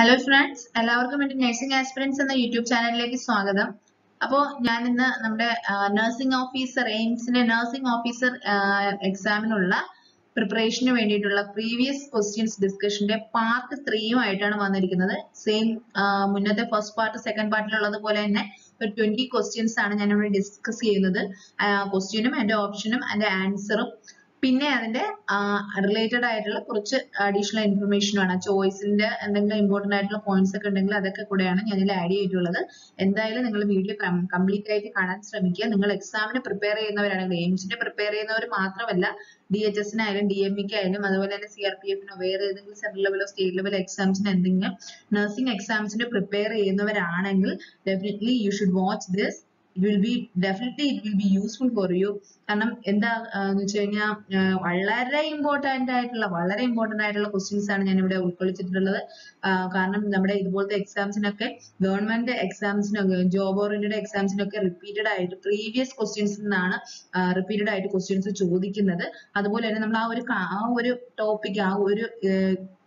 Hello friends, എല്ലാവർക്കും എൻ്റെ nursing aspirants എന്ന യൂട്യൂബ് ചാനലിലേക്ക് സ്വാഗതം. അപ്പോൾ ഞാൻ ഇന്ന് നമ്മുടെ നഴ്സിംഗ് ഓഫീസർ എയിംസിന്റെ നഴ്സിംഗ് ഓഫീസർ എക്സാമിനുള്ള പ്രിപ്പറേഷന് വേണ്ടിയിട്ടുള്ള പ്രീവിയസ് ക്വസ്റ്റ്യൻസ് ഡിസ്കഷന്റെ പാർട്ട് 3 ആയിട്ടാണ് വന്നിരിക്കുന്നത്. സെയിം മുന്നത്തെ ഫസ്റ്റ് പാർട്ട് സെക്കൻഡ് പാർട്ടിലുള്ളത് പോലെ തന്നെ ഒരു 20 ക്വസ്റ്റ്യൻസ് ആണ് ഞാൻ ഇവിടെ ഡിസ്കസ് ചെയ്യുന്നത്. ക്വസ്റ്റ്യനും അതിന്റെ ഓപ്ഷനും അതിന്റെ ആൻസറും പിന്നെ അതിന്റെ റിലേറ്റഡ് ആയിട്ടുള്ള കുറച്ച് അഡീഷണൽ ഇൻഫർമേഷൻ ആണ്. ചോയ്സിന്റെ എന്തെങ്കിലും ഇമ്പോർട്ടന്റ് ആയിട്ടുള്ള പോയിന്റ്സ് ഒക്കെ ഉണ്ടെങ്കിൽ അതൊക്കെ കൂടെയാണ് ഞാൻ ഇതിൽ ആഡ് ചെയ്തിട്ടുള്ളത്. എന്തായാലും നിങ്ങൾ വീഡിയോ കംപ്ലീറ്റ് ആയിട്ട് കാണാൻ ശ്രമിക്കുക. നിങ്ങൾ എക്സാമിന് പ്രിപ്പയർ ചെയ്യുന്നവരാണെങ്കിൽ എയിംസിന്റെ പ്രിപ്പയർ ചെയ്യുന്നവർ മാത്രമല്ല, DHS-നായാലും DME-ക്കായാലും അതുപോലെ തന്നെ CRPF-നോ വേറെ ഏതെങ്കിലും സെൻട്രൽ ലെവലോ സ്റ്റേറ്റ് ലെവൽ എക്സാംസിന് എന്തെങ്കിലും നഴ്സിംഗ് എക്സാംസിന് പ്രിപ്പയർ ചെയ്യുന്നവരാണെങ്കിൽ definitely you should watch this. It will be useful for you. കാരണം എന്താ എന്ന് വെച്ച് കഴിഞ്ഞാൽ വളരെ ഇമ്പോർട്ടന്റ് ആയിട്ടുള്ള ക്വസ്റ്റ്യൻസ് ആണ് ഞാൻ ഇവിടെ ഉൾക്കൊള്ളിച്ചിട്ടുള്ളത്. കാരണം നമ്മുടെ ഇതുപോലത്തെ എക്സാംസിനൊക്കെ ഗവൺമെന്റ് എക്സാംസിനൊക്കെ ജോബ് ഓറിയന്റഡ് എക്സാംസിനൊക്കെ റിപ്പീറ്റഡ് ആയിട്ട് പ്രീവിയസ് ക്വസ്റ്റ്യൻസിൽ നിന്നാണ് റിപ്പീറ്റഡ് ആയിട്ട് ക്വസ്റ്റ്യൻസ് ചോദിക്കുന്നത്. അതുപോലെ തന്നെ നമ്മൾ ആ ഒരു ടോപ്പിക്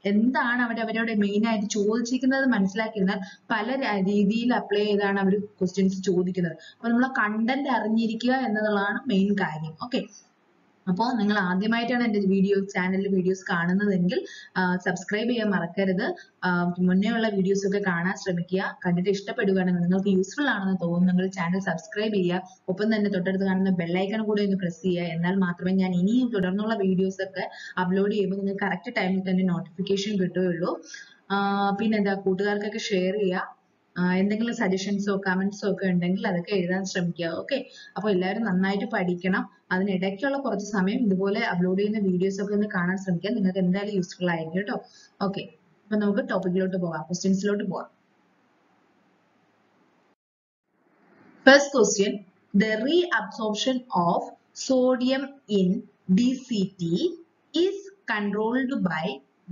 എന്താണ് അവരോട് മെയിൻ ആയിട്ട് ചോദിച്ചിരിക്കുന്നത് മനസ്സിലാക്കിയിരുന്നാൽ പല രീതിയിൽ അപ്ലൈ ചെയ്താണ് അവർ ക്വസ്റ്റ്യൻസ് ചോദിക്കുന്നത്. അപ്പൊ നമ്മൾ കണ്ടന്റ് അറിഞ്ഞിരിക്കുക എന്നതാണ് മെയിൻ കാര്യം. ഓക്കെ, അപ്പോൾ നിങ്ങൾ ആദ്യമായിട്ടാണ് എൻ്റെ ചാനലിൽ വീഡിയോസ് കാണുന്നതെങ്കിൽ സബ്സ്ക്രൈബ് ചെയ്യാൻ മറക്കരുത്. മുന്നേ ഉള്ള വീഡിയോസ് ഒക്കെ കാണാൻ ശ്രമിക്കുക. കണ്ടിട്ട് ഇഷ്ടപ്പെടുകയാണെങ്കിൽ നിങ്ങൾക്ക് യൂസ്ഫുൾ ആണെന്ന് തോന്നുന്നെങ്കിൽ ചാനൽ സബ്സ്ക്രൈബ് ചെയ്യുക. ഒപ്പം തന്നെ തൊട്ടടുത്ത് കാണുന്ന ബെല്ലൈക്കൺ കൂടെ ഒന്ന് പ്രസ് ചെയ്യുക. എന്നാൽ മാത്രമേ ഞാൻ ഇനിയും തുടർന്നുള്ള വീഡിയോസ് ഒക്കെ അപ്ലോഡ് ചെയ്യുമ്പോൾ നിങ്ങൾക്ക് കറക്റ്റ് ടൈമിൽ തന്നെ നോട്ടിഫിക്കേഷൻ കിട്ടുകയുള്ളൂ. പിന്നെന്താ, കൂട്ടുകാർക്കൊക്കെ ഷെയർ ചെയ്യുക. എന്തെങ്കിലും സജഷൻസോ കമന്റ്സോ ഒക്കെ ഉണ്ടെങ്കിൽ അതൊക്കെ എഴുതാൻ ശ്രമിക്കുക. ഓക്കെ, അപ്പോൾ എല്ലാവരും നന്നായിട്ട് പഠിക്കണം. അതിനിടയ്ക്കുള്ള കുറച്ച് സമയം ഇതുപോലെ അപ്ലോഡ് ചെയ്യുന്ന വീഡിയോസ് ഒക്കെ ഒന്ന് കാണാൻ ശ്രമിക്കുക. നിങ്ങൾക്ക് എന്തായാലും യൂസ്ഫുൾ ആയിരിക്കും കേട്ടോ. ഓക്കെ, അപ്പൊ നമുക്ക് ടോപ്പിക്കിലോട്ട് പോകാം, ക്വസ്റ്റ്യൻസിലോട്ട് പോകാം. First question: the reabsorption of sodium in DCT is controlled by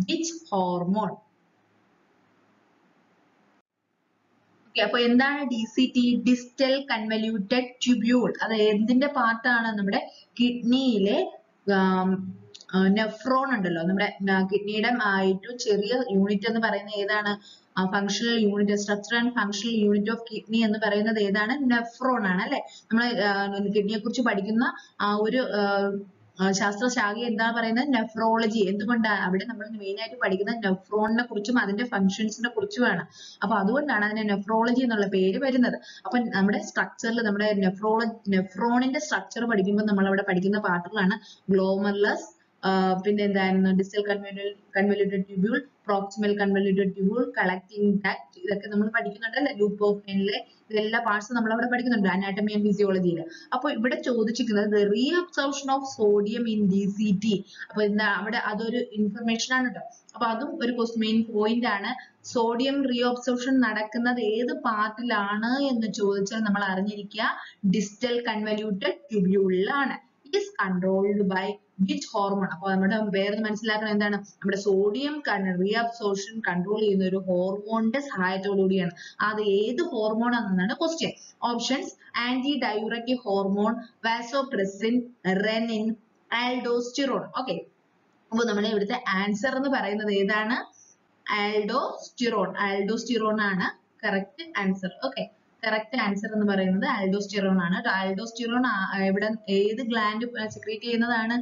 which hormone? അപ്പൊ എന്താണ് DCT? Distal convoluted tubule. അത് എന്തിന്റെ പാർട്ടാണ്? നമ്മുടെ കിഡ്നിയിലെ നെഫ്രോൺ ഉണ്ടല്ലോ, നമ്മുടെ കിഡ്നിയുടെ ഏറ്റവും ചെറിയ യൂണിറ്റ് എന്ന് പറയുന്നത് ഏതാണ്? Functional unit, structure and functional unit of kidney എന്ന് പറയുന്നത് ഏതാണ്? നെഫ്രോൺ ആണ് അല്ലെ. നമ്മൾ കിഡ്നിയെ കുറിച്ച് പഠിക്കുന്ന ആ ഒരു ശാസ്ത്രശാഖ എന്താ പറയുന്നത്? നെഫ്രോളജി. എന്തുകൊണ്ടാണ്? അവിടെ നമ്മൾ മെയിൻ ആയിട്ട് പഠിക്കുന്നത് നെഫ്രോണിനെ കുറിച്ചും അതിന്റെ ഫങ്ഷൻസിനെ കുറിച്ചുമാണ്. അപ്പൊ അതുകൊണ്ടാണ് അതിന് നെഫ്രോളജി എന്നുള്ള പേര് വരുന്നത്. അപ്പൊ നമ്മുടെ സ്ട്രക്ചറിൽ നമ്മുടെ നെഫ്രോണിന്റെ സ്ട്രക്ചർ പഠിക്കുമ്പോൾ നമ്മൾ അവിടെ പഠിക്കുന്ന പാർട്ടുകളാണ് ഗ്ലോമർലസ്, പിന്നെ എന്തായിരുന്നു, distal convoluted tubule, proximal convoluted tubule, collecting duct. ഇതൊക്കെ നമ്മൾ പഠിക്കുന്നുണ്ട് അല്ലെ. ലൂപ്പ് ഓഫ് ഹെൻലെ ഇതെല്ലാ പാർട്സും നമ്മൾ അവിടെ പഠിക്കുന്നുണ്ട് അനാട്ടമി ആൻഡ് ഫിസിയോളജിയിൽ. അപ്പൊ ഇവിടെ ചോദിച്ചിരിക്കുന്നത് the reabsorption of sodium in DCT. അപ്പൊ എന്താ അവിടെ അതൊരു ഇൻഫർമേഷൻ ആണ് കേട്ടോ. അപ്പൊ അതും ഒരു മെയിൻ പോയിന്റ് ആണ്. സോഡിയം റീഅബ്സോർപ്ഷൻ നടക്കുന്നത് ഏത് പാർട്ടിലാണ് എന്ന് ചോദിച്ചാൽ നമ്മൾ അറിഞ്ഞിരിക്കുക ഡിസ്റ്റൽ കൺവല്യൂട്ടഡ് ട്യൂബ്യൂളിലാണ്. is controlled by which hormone? അപ്പൊ നമ്മുടെ പേര് മനസ്സിലാക്കണം. എന്താണ്? നമ്മുടെ സോഡിയം റീഅബ്സോർപ്ഷൻ കൺട്രോൾ ചെയ്യുന്ന ഒരു ഹോർമോണിന്റെ സഹായത്തോടു കൂടിയാണ്. അത് ഏത് ഹോർമോൺ ആണെന്നാണ് question. Options: anti diuretic hormone, vasopressin, renin, aldosterone. Okay, അപ്പൊ നമ്മുടെ ഇവിടുത്തെ ആൻസർ എന്ന് പറയുന്നത് ഏതാണ്? ആൽഡോസ്റ്റിറോൺ ആണ് correct answer. Okay, correct answer എന്ന് പറയുന്നത് ആൽഡോസ്റ്റിറോൺ ആണ്. ആൽഡോസ്റ്റിറോൺ ഇവിടെ ഏത് ഗ്ലാൻഡ് സെക്രീറ്റ് ചെയ്യുന്നതാണ്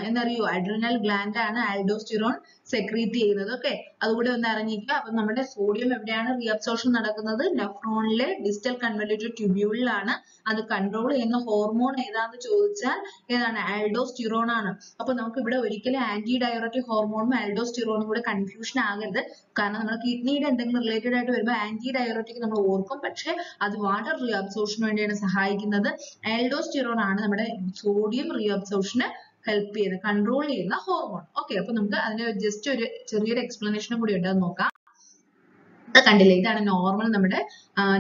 എന്നറിയോ? അഡ്രിനൽ ഗ്ലാൻഡ് ആണ് ആൽഡോസ്റ്റിറോൺ സെക്രീറ്റ് ചെയ്യുന്നത്. ഓക്കെ, അതുകൂടെ ഒന്ന് അറിഞ്ഞിരിക്കുക. അപ്പൊ നമ്മുടെ സോഡിയം എവിടെയാണ് റീഅബ്സോർപ്ഷൻ നടക്കുന്നത്? നെഫ്രോണിലെ ഡിസ്റ്റൽ കൺവല്യൂട്ടഡ് ട്യൂബ്യൂളിലാണ്. അത് കൺട്രോൾ ചെയ്യുന്ന ഹോർമോൺ ഏതാന്ന് ചോദിച്ചാൽ ഏതാണ്? ആൽഡോസ്റ്റിറോൺ ആണ്. അപ്പൊ നമുക്ക് ഇവിടെ ഒരിക്കലും ആന്റി ഡയൂററ്റിക് ഹോർമോണും ആൽഡോസ്റ്റിറോണും കൂടെ കൺഫ്യൂഷൻ ആകരുത്. കാരണം നമ്മൾ കിഡ്നിയുടെ എന്തെങ്കിലും റിലേറ്റഡ് ആയിട്ട് വരുമ്പോൾ ആന്റി ഡയൂററ്റിക് നമ്മൾ ഓർക്കും, പക്ഷെ അത് വാട്ടർ റീഅബ്സോർപ്ഷന് വേണ്ടിയാണ് സഹായിക്കുന്നത്. ആൽഡോസ്റ്റിറോൺ ആണ് നമ്മുടെ സോഡിയം റീഅബ്സോർപ്ഷന് ഹെൽപ്പ് ചെയ്യുന്ന കൺട്രോൾ ചെയ്യുന്ന ഹോർമോൺ. ഓക്കെ, അപ്പൊ നമുക്ക് അതിന്റെ ജസ്റ്റ് ഒരു ചെറിയൊരു എക്സ്പ്ലനേഷനും കൂടി ഉണ്ട്, അത് നോക്കാം. കണ്ടില്ലേ, ഇതാണ് നോർമൽ നമ്മുടെ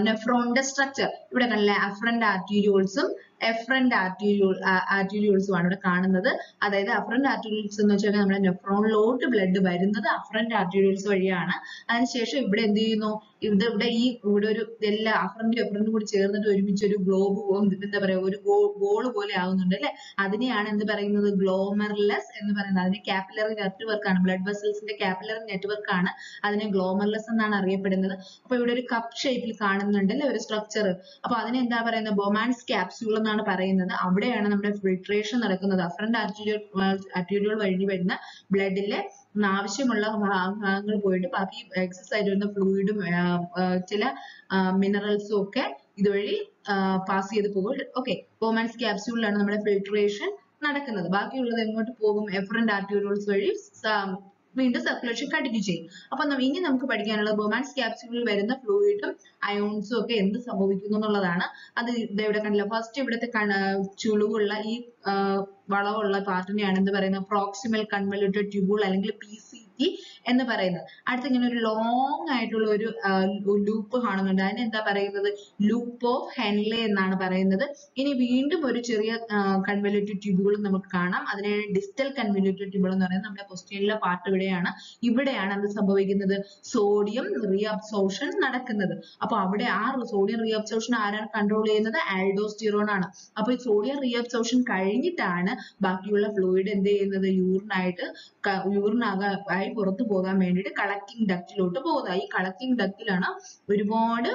നെഫ്രോണിന്റെ സ്ട്രക്ചർ. ഇവിടെ കണ്ടില്ലേ, അഫറന്റ് ആർട്ടീരിയോൾസും എഫറന്റ് ആർട്ടീരിയോൾസും ആണ് ഇവിടെ കാണുന്നത്. അതായത് അഫറന്റ് ആർട്ടീരിയോൾസ് എന്ന് വെച്ചാൽ നമ്മുടെ നെഫ്രോണിലോട്ട് ബ്ലഡ് വരുന്നത് അഫറന്റ് ആർട്ടീരിയോൾസ് വഴിയാണ്. അതിനുശേഷം ഇവിടെ എന്ത് ചെയ്യുന്നു, ഇവിടെ ഒരു എല്ലാ അഫറന്റും എഫറന്റും കൂടി ചേർന്നിട്ട് ഒരുമിച്ച് ഒരു ഗ്ലോബ്, എന്താ പറയാ, ഒരു ബോൾ പോലെ ആവുന്നുണ്ട് അല്ലെ. അതിനെയാണ് എന്ത് പറയുന്നത്, ഗ്ലോമർലെസ് എന്ന് പറയുന്നത്. അതിന്റെ കാപ്പിലറി നെറ്റ്വർക്ക് ആണ്, ബ്ലഡ് വെസൽസിന്റെ കാപ്പിലറി നെറ്റ്വർക്ക് ആണ് അതിനെ ഗ്ലോമർലെസ് എന്നാണ് അറിയപ്പെടുന്നത്. അപ്പൊ ഇവിടെ ഒരു കപ്പ് ഷേപ്പിൽ കാണുന്നുണ്ട് അല്ലെ ഒരു സ്ട്രക്ചർ. അപ്പൊ അതിനെ എന്താ പറയുന്നത്, ബൊമാൻസ് ക്യാപ്സ്യൂൾ എന്നാണ് പറയുന്നത്. അവിടെയാണ് നമ്മുടെ ഫിൽട്രേഷൻ നടക്കുന്നത്. അഫറന്റ് ആർട്ടീരിയോൾ വഴി വരുന്ന ബ്ലഡിലെ ആവശ്യമുള്ള ഭാഗങ്ങൾ പോയിട്ട് ബാക്കി എക്സസ് ആയിട്ട് വരുന്ന ഫ്ലൂയിഡും ചില മിനറൽസും ഒക്കെ ഇതുവഴി പാസ് ചെയ്ത് പോകും. ഓക്കെ, ബൊമാൻസ് ക്യാപ്സ്യൂളിലാണ് നമ്മുടെ ഫിൽട്രേഷൻ നടക്കുന്നത്. ബാക്കിയുള്ളത് എങ്ങോട്ട് പോകും, എഫറന്റ് ആർട്ടീരിയോൾസ് വഴി വീണ്ടും സർക്കുലേഷൻ കണ്ടിന്യൂ ചെയ്യും. അപ്പൊ ഇനി നമുക്ക് പഠിക്കാനുള്ളത് ബൊമാൻസ് ക്യാപ്സ്യൂളിൽ വരുന്ന ഫ്ലൂയിഡും അയോൺസും ഒക്കെ എന്ത് സംഭവിക്കുന്നു എന്നുള്ളതാണ്. അത് ഇവിടെ കണ്ടില്ല, ഫസ്റ്റ് ഇവിടുത്തെ ചുളിവുള്ള ഈ വളവുള്ള പാർട്ടിനെയാണ് എന്ത് പറയുന്നത്, പ്രോക്സിമൽ കൺവല്യൂട്ടഡ് ട്യൂബുൾ അല്ലെങ്കിൽ PCT എന്ന് പറയുന്നത്. അടുത്ത് ഇങ്ങനെ ഒരു ലോങ് ആയിട്ടുള്ള ഒരു ലൂപ്പ് കാണുന്നുണ്ട്, അതിനെ എന്താ പറയുന്നത്, ലൂപ്പ് ഓഫ് ഹെൻലെ എന്നാണ് പറയുന്നത്. ഇനി വീണ്ടും ഒരു ചെറിയ കൺവല്യൂട്ടഡ് ട്യൂബുകൾ നമുക്ക് കാണാം, അതിനെ ഡിസ്റ്റൽ കൺവല്യൂട്ടഡ് ട്യൂബുൾ എന്ന് പറയുന്നത്. നമ്മുടെ ക്വസ്റ്റ്യനിലെ പാർട്ട് ഇവിടെയാണ് എന്ത് സംഭവിക്കുന്നത്, സോഡിയം റീഅബ്സോർപ്ഷൻ നടക്കുന്നത്. അപ്പൊ അവിടെ ആ സോഡിയം റീഅബ്സോർപ്ഷൻ ആരാണ് കൺട്രോൾ ചെയ്യുന്നത്, ആൽഡോസ്റ്റിറോൺ ആണ്. അപ്പൊ ഈ സോഡിയം റീഅബ്സോർപ്ഷൻ കഴിഞ്ഞിട്ടാണ് ബാക്കിയുള്ള ഫ്ലൂയിഡ് എന്ത് ചെയ്യുന്നത്, യൂറിനായി പുറത്തു പോകാൻ വേണ്ടിയിട്ട് കളക്ടിങ് ഡക്റ്റിലോട്ട് പോകുന്നത്. ഈ കളക്ടിങ് ഡക്റ്റിലാണ് ഒരുപാട്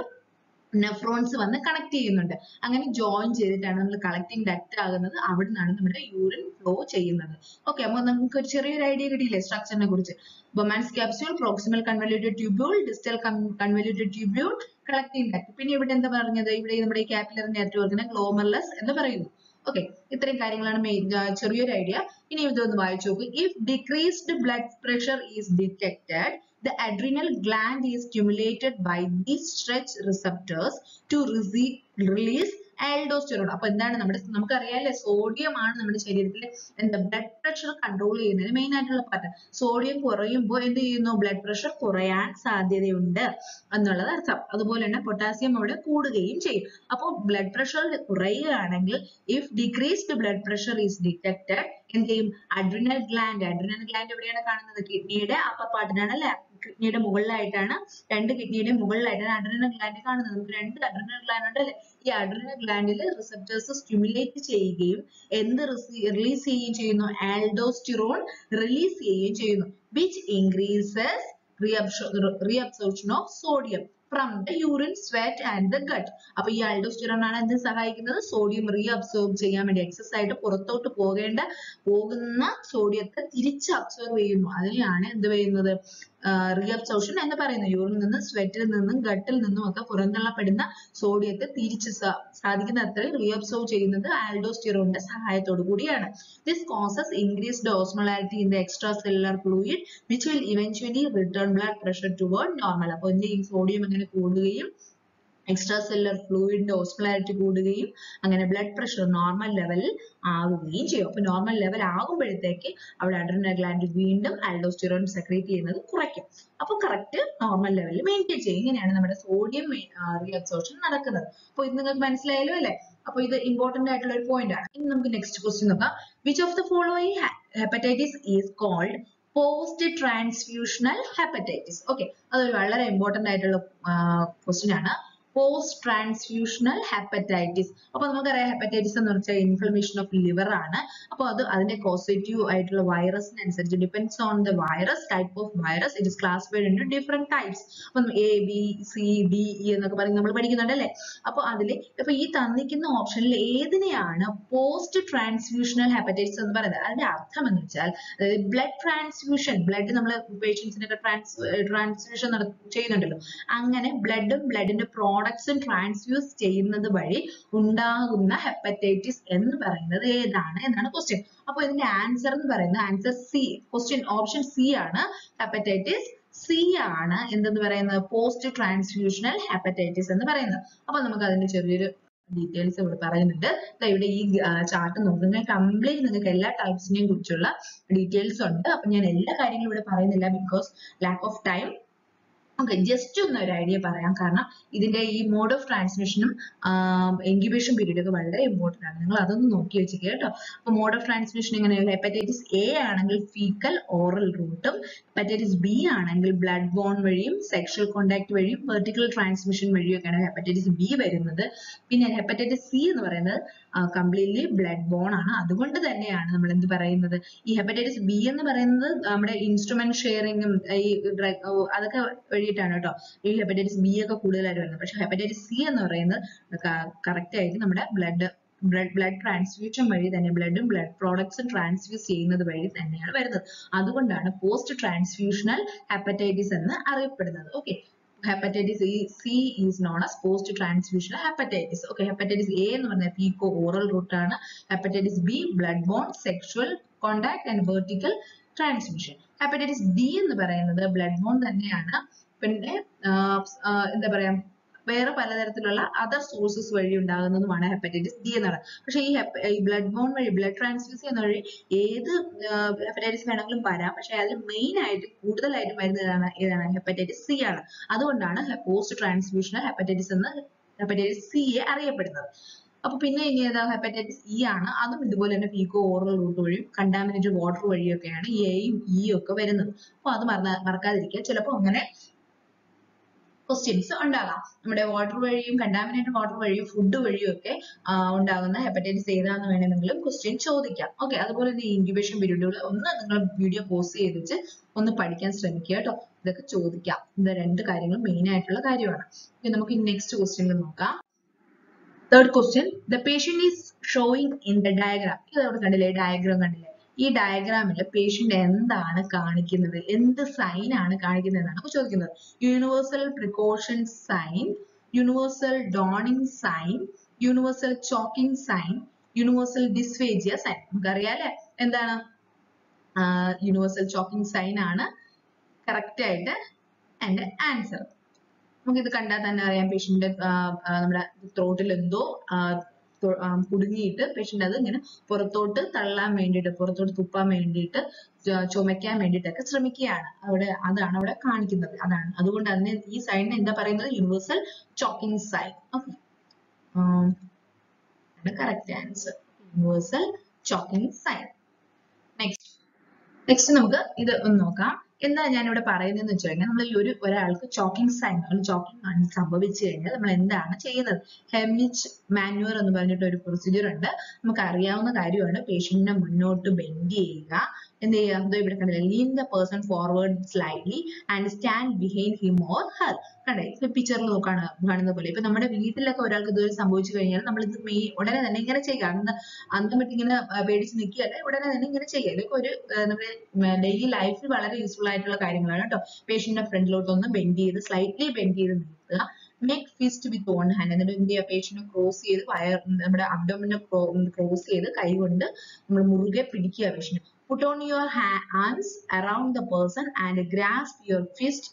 നെഫ്രോൺസ് വന്ന് കണക്ട് ചെയ്യുന്നുണ്ട്. അങ്ങനെ ജോയിൻ ചെയ്തിട്ടാണ് നമ്മൾ കളക്ടിങ് ഡക്റ്റ് ആകുന്നത്. അവിടെ നിന്നാണ് നമ്മുടെ യൂറിൻ ഫ്ലോ ചെയ്യുന്നത്. ഓക്കെ, അപ്പൊ നമുക്ക് ഒരു ചെറിയൊരു ഐഡിയ കിട്ടിയില്ലേ സ്ട്രക്ചറിനെ കുറിച്ച്. Bowman's capsule, proximal convoluted tubule, distal convoluted tubule, collecting duct. പിന്നെ ഇവിടെ എന്താ പറഞ്ഞത്, ഇവിടെ നമ്മുടെ കാപ്പിലറി നെറ്റ്വർക്കിനെ ഗ്ലോമർലെസ് എന്ന് പറയുന്നു. ഓക്കെ, ഇത്രയും കാര്യങ്ങളാണ് ചെറിയൊരു ഐഡിയ. ഇനി ഇതൊന്ന് വായിച്ചു നോക്കൂ. If decreased blood pressure is detected, the adrenal gland is stimulated by these stretch receptors to release aldosterone. അപ്പൊ എന്താണ് നമുക്കറിയാലേ, സോഡിയം ആണ് നമ്മുടെ ശരീരത്തിൽ എന്താ ബ്ലഡ് പ്രഷർ കൺട്രോൾ ചെയ്യുന്നതിന് മെയിൻ ആയിട്ടുള്ള പാർട്ട്. സോഡിയം കുറയുമ്പോൾ എന്ത് ചെയ്യുന്നു, ബ്ലഡ് പ്രഷർ കുറയാൻ സാധ്യതയുണ്ട് എന്നുള്ളത് അർത്ഥം. അതുപോലെ തന്നെ പൊട്ടാസ്യം അവിടെ കൂടുകയും ചെയ്യും. അപ്പോൾ ബ്ലഡ് പ്രഷർ കുറയുകയാണെങ്കിൽ, if decreased blood pressure is detected, എന്ത് ചെയ്യും, അഡ്രിനൽ ഗ്ലാൻഡ് എവിടെയാണ് കാണുന്നത്, കിഡ്നിയുടെ അപ്പർ പാർട്ടിനാണ് അല്ലെ, കിഡ്നിയുടെ മുകളിലായിട്ടാണ്, രണ്ട് കിഡ്നിയുടെ മുകളിലായിട്ടാണ് അഡ്രിനൽ ഗ്ലാൻഡ് കാണുന്നത്. നമുക്ക് രണ്ട് അഡ്രിനൽ ഗ്ലാൻഡ് ഉണ്ട് അല്ലെ. ഈ അഡ്രിനൽ ഗ്ലാൻഡിൽ റിസപ്റ്റേഴ്സ് സ്റ്റിമുലേറ്റ് ചെയ്യുകയും എന്ത് റിലീസ് ചെയ്യുകയും ചെയ്യുന്നു, ആൽഡോസ്റ്റിറോൺ റിലീസ് ചെയ്യുകയും ചെയ്യുന്നു, which increases reabsorption of sodium from the urine, sweat and the gut. അപ്പൊ ഈ ആൽഡോസ്റ്റിറോൺ ആണ് എന്ത് സഹായിക്കുന്നത്, സോഡിയം റീഅബ്സോർബ് ചെയ്യാൻ വേണ്ടി. എക്സസ് ആയിട്ട് പുറത്തോട്ട് പോകുന്ന സോഡിയത്തെ തിരിച്ച് അബ്സോർബ് ചെയ്യുന്നു. അതിനെയാണ് എന്ത് ചെയ്യുന്നത്, റീഅബ്സോർപ്ഷൻ എന്ന് പറയുന്നത്. യൂറിനിൽ നിന്നും സ്വെറ്റിൽ നിന്നും ഗട്ടിൽ നിന്നും ഒക്കെ പുറന്തള്ളപ്പെടുന്ന സോഡിയത്തെ തിരിച്ച് സാധിക്കുന്ന അത്രയും റീഅബ്സോർബ് ചെയ്യുന്നത് ആൽഡോസ്റ്റിറോണിന്റെ സഹായത്തോടു കൂടിയാണ്. This causes increased osmolarity in the extra cellular fluid which will eventually return blood pressure toward normal. അപ്പൊ എന്ത് ചെയ്യും, സോഡിയം അങ്ങനെ കൂടുകയും എക്സ്ട്രാ സെല്ലുലാർ ഫ്ലൂയിഡിന്റെ ഓസ്മോളാരിറ്റി കൂടുകയും അങ്ങനെ ബ്ലഡ് പ്രഷർ നോർമൽ ലെവലിൽ ആവുകയും ചെയ്യും. അപ്പൊ നോർമൽ ലെവൽ ആകുമ്പോഴത്തേക്ക് അവിടെ അഡ്രിനൽ ഗ്ലാൻഡ് വീണ്ടും ആൽഡോസ്റ്റിറോൺ സെക്രീറ്റ് ചെയ്യുന്നത് കുറയ്ക്കും. അപ്പൊ കറക്റ്റ് നോർമൽ ലെവലിൽ മെയിൻറ്റെയിൻ ചെയ്യും. ഇങ്ങനെയാണ് നമ്മുടെ സോഡിയം റീഅബ്സോർപ്ഷൻ നടക്കുന്നത്. അപ്പൊ ഇത് നിങ്ങൾക്ക് മനസ്സിലായല്ലോ അല്ലെ. അപ്പൊ ഇത് ഇമ്പോർട്ടന്റ് ആയിട്ടുള്ള ഒരു പോയിന്റ് ആണ്. ഇനി നമുക്ക് നെക്സ്റ്റ് ക്വസ്റ്റ്യൻ നോക്കാം. Which of the following hepatitis is called post transfusional hepatitis? Okay, അതൊരു വളരെ ഇമ്പോർട്ടന്റ് ആയിട്ടുള്ള ക്വസ്റ്റ്യൻ ആണ്. Post transfusional hepatitis. അപ്പൊ നമുക്കറിയാം ഹെപ്പറ്റൈറ്റിസ് എന്ന് വെച്ചാൽ ഇൻഫ്ലമേഷൻ ഓഫ് ലിവർ ആണ്. അപ്പൊ അതിന്റെ കോസേറ്റീവ് ആയിട്ടുള്ള വൈറസിനനുസരിച്ച് depends on the virus, type of virus, it is classified into different types. അപ്പം A, B, C, D, E എന്നൊക്കെ പറഞ്ഞ് നമ്മൾ പഠിക്കുന്നുണ്ട് അല്ലെ. അപ്പൊ ഇപ്പൊ ഈ തന്നിരിക്കുന്ന ഓപ്ഷനിൽ ഏതിനെയാണ് പോസ്റ്റ് ട്രാൻസ്ഫ്യൂഷണൽ ഹെപ്പറ്റൈറ്റിസ് എന്ന് പറയുന്നത്? അതിന്റെ അർത്ഥം എന്ന് വെച്ചാൽ ബ്ലഡ് ട്രാൻസ്ഫ്യൂഷൻ, ബ്ലഡ് നമ്മൾ പേഷ്യൻസിനൊക്കെ ട്രാൻസ്ഫ്യൂഷൻ ചെയ്യുന്നുണ്ടല്ലോ, അങ്ങനെ ബ്ലഡും ബ്ലഡിന്റെ പ്രോഡക്ട്സും ട്രാൻസ്ഫ്യൂസ് ചെയ്യുന്നത് വഴി ഉണ്ടാകുന്ന ഹെപ്പറ്റൈറ്റിസ് എന്ന് പറയുന്നത് ഏതാണ് എന്നാണ് ക്വസ്റ്റ്യൻ. അപ്പൊ ഇതിന്റെ ആൻസർ എന്ന് പറയുന്നത് answer C, question option C ആണ്. ഹെപ്പറ്റൈറ്റിസ് സി ആണ് എന്തെന്ന് പറയുന്നത്, പോസ്റ്റ് ട്രാൻസ്ഫ്യൂഷണൽ ഹെപ്പറ്റൈറ്റിസ് എന്ന് പറയുന്നത്. അപ്പൊ നമുക്ക് അതിന്റെ ചെറിയൊരു ഡീറ്റെയിൽസ് ഇവിടെ പറയുന്നുണ്ട്. ഇവിടെ ഈ ചാർട്ട് നോക്കുന്നത് കംപ്ലീറ്റ് നിങ്ങൾക്ക് എല്ലാ ടൈപ്സിനെയും കുറിച്ചുള്ള ഡീറ്റെയിൽസ് ഉണ്ട്. അപ്പൊ ഞാൻ എല്ലാ കാര്യങ്ങളും ഇവിടെ പറയുന്നില്ല because lack of time. Okay, just ഒന്നൊരു ഐഡിയ പറയാം. കാരണം ഇതിന്റെ ഈ മോഡ് ഓഫ് ട്രാൻസ്മിഷനും ഇൻക്യുബേഷൻ പീരീഡ് ഒക്കെ വളരെ ഇമ്പോർട്ടന്റ് ആണ്. നിങ്ങൾ അതൊന്ന് നോക്കി വെച്ചിരിക്കുക കേട്ടോ. അപ്പൊ മോഡ് ഓഫ് ട്രാൻസ്മിഷൻ എങ്ങനെയാണ്? ഹെപ്പറ്റൈറ്റിസ് എ ആണെങ്കിൽ ഫീക്കൽ ഓറൽ റൂട്ടും, ഹെപ്പറ്റൈറ്റിസ് ബി ആണെങ്കിൽ ബ്ലഡ് ബോൺ വഴിയും സെക്ഷൽ കോണ്ടാക്ട് വഴിയും വെർട്ടിക്കൽ ട്രാൻസ്മിഷൻ വഴിയൊക്കെയാണ് ഹെപ്പറ്റൈറ്റിസ് ബി വരുന്നത്. പിന്നെ ഹെപ്പറ്റൈറ്റിസ് സി എന്ന് പറയുന്നത് കംപ്ലീറ്റ്ലി ബ്ലഡ് ബോൺ ആണ്. അതുകൊണ്ട് തന്നെയാണ് നമ്മൾ എന്ത് പറയുന്നത്, ഈ ഹെപ്പറ്റൈറ്റിസ് ബി എന്ന് പറയുന്നത് നമ്മുടെ ഇൻസ്ട്രുമെന്റ് ഷെയറിങ്ങും ഈ അതൊക്കെ വഴിയിട്ടാണ് കേട്ടോ ഈ ഹെപ്പറ്റൈറ്റിസ് ബി ഒക്കെ കൂടുതലായിട്ട് വരുന്നത്. പക്ഷെ ഹെപ്പറ്റൈറ്റിസ് സി എന്ന് പറയുന്നത് കറക്റ്റ് ആയിട്ട് നമ്മുടെ ബ്ലഡ് ട്രാൻസ്ഫ്യൂഷൻ വഴി തന്നെ ബ്ലഡും ബ്ലഡ് പ്രോഡക്ട്സും ട്രാൻസ്ഫ്യൂസ് ചെയ്യുന്നത് വഴി തന്നെയാണ് വരുന്നത്. അതുകൊണ്ടാണ് പോസ്റ്റ് ട്രാൻസ്ഫ്യൂഷണൽ ഹെപ്പറ്റൈറ്റിസ് എന്ന് അറിയപ്പെടുന്നത്. Okay, hepatitis C is known as post-transfusional hepatitis. Okay, hepatitis A എന്ന് പറഞ്ഞാൽ fecal oral route ആണ്. Hepatitis B blood-borne sexual contact and vertical transmission. Hepatitis D എന്ന് പറയുന്നത് blood-borne തന്നെയാണ്. പിന്നെ എന്താ പറയാ, വേറെ പലതരത്തിലുള്ള അതർ സോഴ്സസ് വഴി ഉണ്ടാകുന്നതുമാണ് ഹെപ്പറ്റൈറ്റിസ് ഡി എന്ന് പറയുന്നത്. പക്ഷേ ഈ ബ്ലഡ് ബോൺ വഴി ബ്ലഡ് ട്രാൻസ്ഫ്യൂസ് ചെയ്യുന്ന വഴി ഏത് ഹെപ്പറ്റൈറ്റിസ് വേണമെങ്കിലും വരാം. പക്ഷെ അതിൽ മെയിൻ ആയിട്ട് കൂടുതലായിട്ടും വരുന്നത് ഏതാണ്? ഹെപ്പറ്റൈറ്റിസ് സി ആണ്. അതുകൊണ്ടാണ് പോസ്റ്റ് ട്രാൻസ്ഫ്യൂഷണൽ ഹെപ്പറ്റൈറ്റിസ് സി അറിയപ്പെടുന്നത്. അപ്പൊ പിന്നെ ഇനി ഏതാ? ഹെപ്പറ്റൈറ്റിസ് ഇ ആണ്. അതും ഇതുപോലെ തന്നെ ഫീക്കോ ഓറൽ റൂട്ട് വഴിയും കണ്ടാമിനേറ്റഡ് വാട്ടർ വഴിയൊക്കെയാണ് എയും ഇയും ഒക്കെ വരുന്നത്. അപ്പൊ അത് മറക്കാതിരിക്കുക. ചിലപ്പോൾ അങ്ങനെ ക്വസ്റ്റ്യൻസ് ഉണ്ടാകാം. നമ്മുടെ വാട്ടർ വഴിയും കണ്ടാമിനേറ്റഡ് വാട്ടർ വഴിയും ഫുഡ് വഴിയും ഒക്കെ ഉണ്ടാകുന്ന ഹെപ്പറ്റൈറ്റിസ് ഏതാന്ന് വേണമെങ്കിലും ക്വസ്റ്റ്യൻ ചോദിക്കാം. ഓക്കെ, അതുപോലെ തന്നെ ഇൻക്യുബേഷൻ പീരീഡുകൾ ഒന്ന് നിങ്ങൾ വീഡിയോ പോസ്റ്റ് ചെയ്തിട്ട് ഒന്ന് പഠിക്കാൻ ശ്രമിക്കുക കേട്ടോ. ഇതൊക്കെ ചോദിക്കാം. ഇത് രണ്ട് കാര്യങ്ങളും മെയിൻ ആയിട്ടുള്ള കാര്യമാണ്. നമുക്ക് നെക്സ്റ്റ് ക്വസ്റ്റ്യനിൽ നോക്കാം. Third question, the patient is showing in the diagram. ഇത് അവിടെ കണ്ടില്ലേ? ഡയഗ്രാം കണ്ടില്ലേ? ഈ ഡയഗ്രാമിൽ പേഷ്യന്റ് എന്താണ് കാണിക്കുന്നത്, എന്ത് സൈൻ ആണ് കാണിക്കുന്നത് എന്നാണ് അപ്പൊ ചോദിക്കുന്നത്. Universal precaution sign, universal donning sign, universal choking sign, universal dysphagia sign. നമുക്കറിയാം അല്ലെ എന്താണ്? യൂണിവേഴ്സൽ ചോക്കിംഗ് സൈൻ ആണ് കറക്റ്റ് ആയിട്ട് എന്റെ ആൻസർ. നമുക്കിത് കണ്ടാൽ തന്നെ അറിയാം പേഷ്യന്റ് നമ്മുടെ ത്രോട്ടിൽ എന്തോ കുടുങ്ങിയിട്ട് പേഷ്യന്റ് അത് ഇങ്ങനെ പുറത്തോട്ട് തള്ളാൻ വേണ്ടിയിട്ട്, പുറത്തോട്ട് തുപ്പാൻ വേണ്ടിയിട്ട്, ചുമയ്ക്കാൻ വേണ്ടിയിട്ടൊക്കെ ശ്രമിക്കുകയാണ്. അതാണ് അവിടെ കാണിക്കുന്നത്. അതുകൊണ്ട് അതിന് ഈ സൈനിന് എന്താ പറയുന്നത്? Universal choking sign. Okay, correct answer universal choking sign. Next നമുക്ക് ഇത് ഒന്ന് നോക്കാം. എന്താ ഞാൻ ഇവിടെ പറയുന്നതെന്ന് വെച്ച് കഴിഞ്ഞാൽ, നമ്മൾ ഈ ഒരാൾക്ക് ചോക്കിംഗ് സൈൻ ചോക്കിംഗ് സംഭവിച്ചു കഴിഞ്ഞാൽ നമ്മൾ എന്താണ് ചെയ്യുന്നത്? ഹെമിച്ച് മാനുവർ എന്ന് പറഞ്ഞിട്ട് ഒരു പ്രൊസീജിയർ ഉണ്ട്. നമുക്ക് അറിയാവുന്ന കാര്യമാണ്. പേഷ്യന്റിനെ മുന്നോട്ട് ബെൻഡ് ചെയ്യുക. എന്ത് ചെയ്യുക? ഇവിടെ കണ്ടില്ല, lean the person forward slightly and stand behind him or her. കണ്ടേ, ഇപ്പൊ പിക്ചറിൽ കാണുന്ന പോലെ. ഇപ്പൊ നമ്മുടെ വീട്ടിലൊക്കെ ഒരാൾക്ക് ഇതുവരെ സംഭവിച്ചു കഴിഞ്ഞാൽ നമ്മൾ ഇത് ഉടനെ തന്നെ ഇങ്ങനെ ചെയ്യുക. അന്തം വിട്ട് ഇങ്ങനെ പേടിച്ച് നിൽക്കുകയല്ല, ഉടനെ തന്നെ ഇങ്ങനെ ചെയ്യുക. ഇതൊക്കെ ഒരു നമ്മുടെ ഡെയിലി ലൈഫിൽ വളരെ യൂസ്ഫുൾ ആയിട്ടുള്ള കാര്യങ്ങളാണ് കേട്ടോ. പേഷ്യന്റിന്റെ ഫ്രണ്ടിലോട്ട് ഒന്ന് ബെൻഡ് ചെയ്ത് സ്ലൈറ്റ്ലി ബെൻഡ് ചെയ്ത് നിർത്തുക. Make fist with on hand. എന്നിട്ട് എന്ത് ചെയ്യുക? പേഷ്യന്റ് ക്രോസ് ചെയ്ത് നമ്മുടെ അബ്ഡോമിനെ ക്രോസ് ചെയ്ത് കൈ കൊണ്ട് നമ്മൾ മുറുകെ പിടിക്കുക patient. Put on your hands around the person and grasp your fist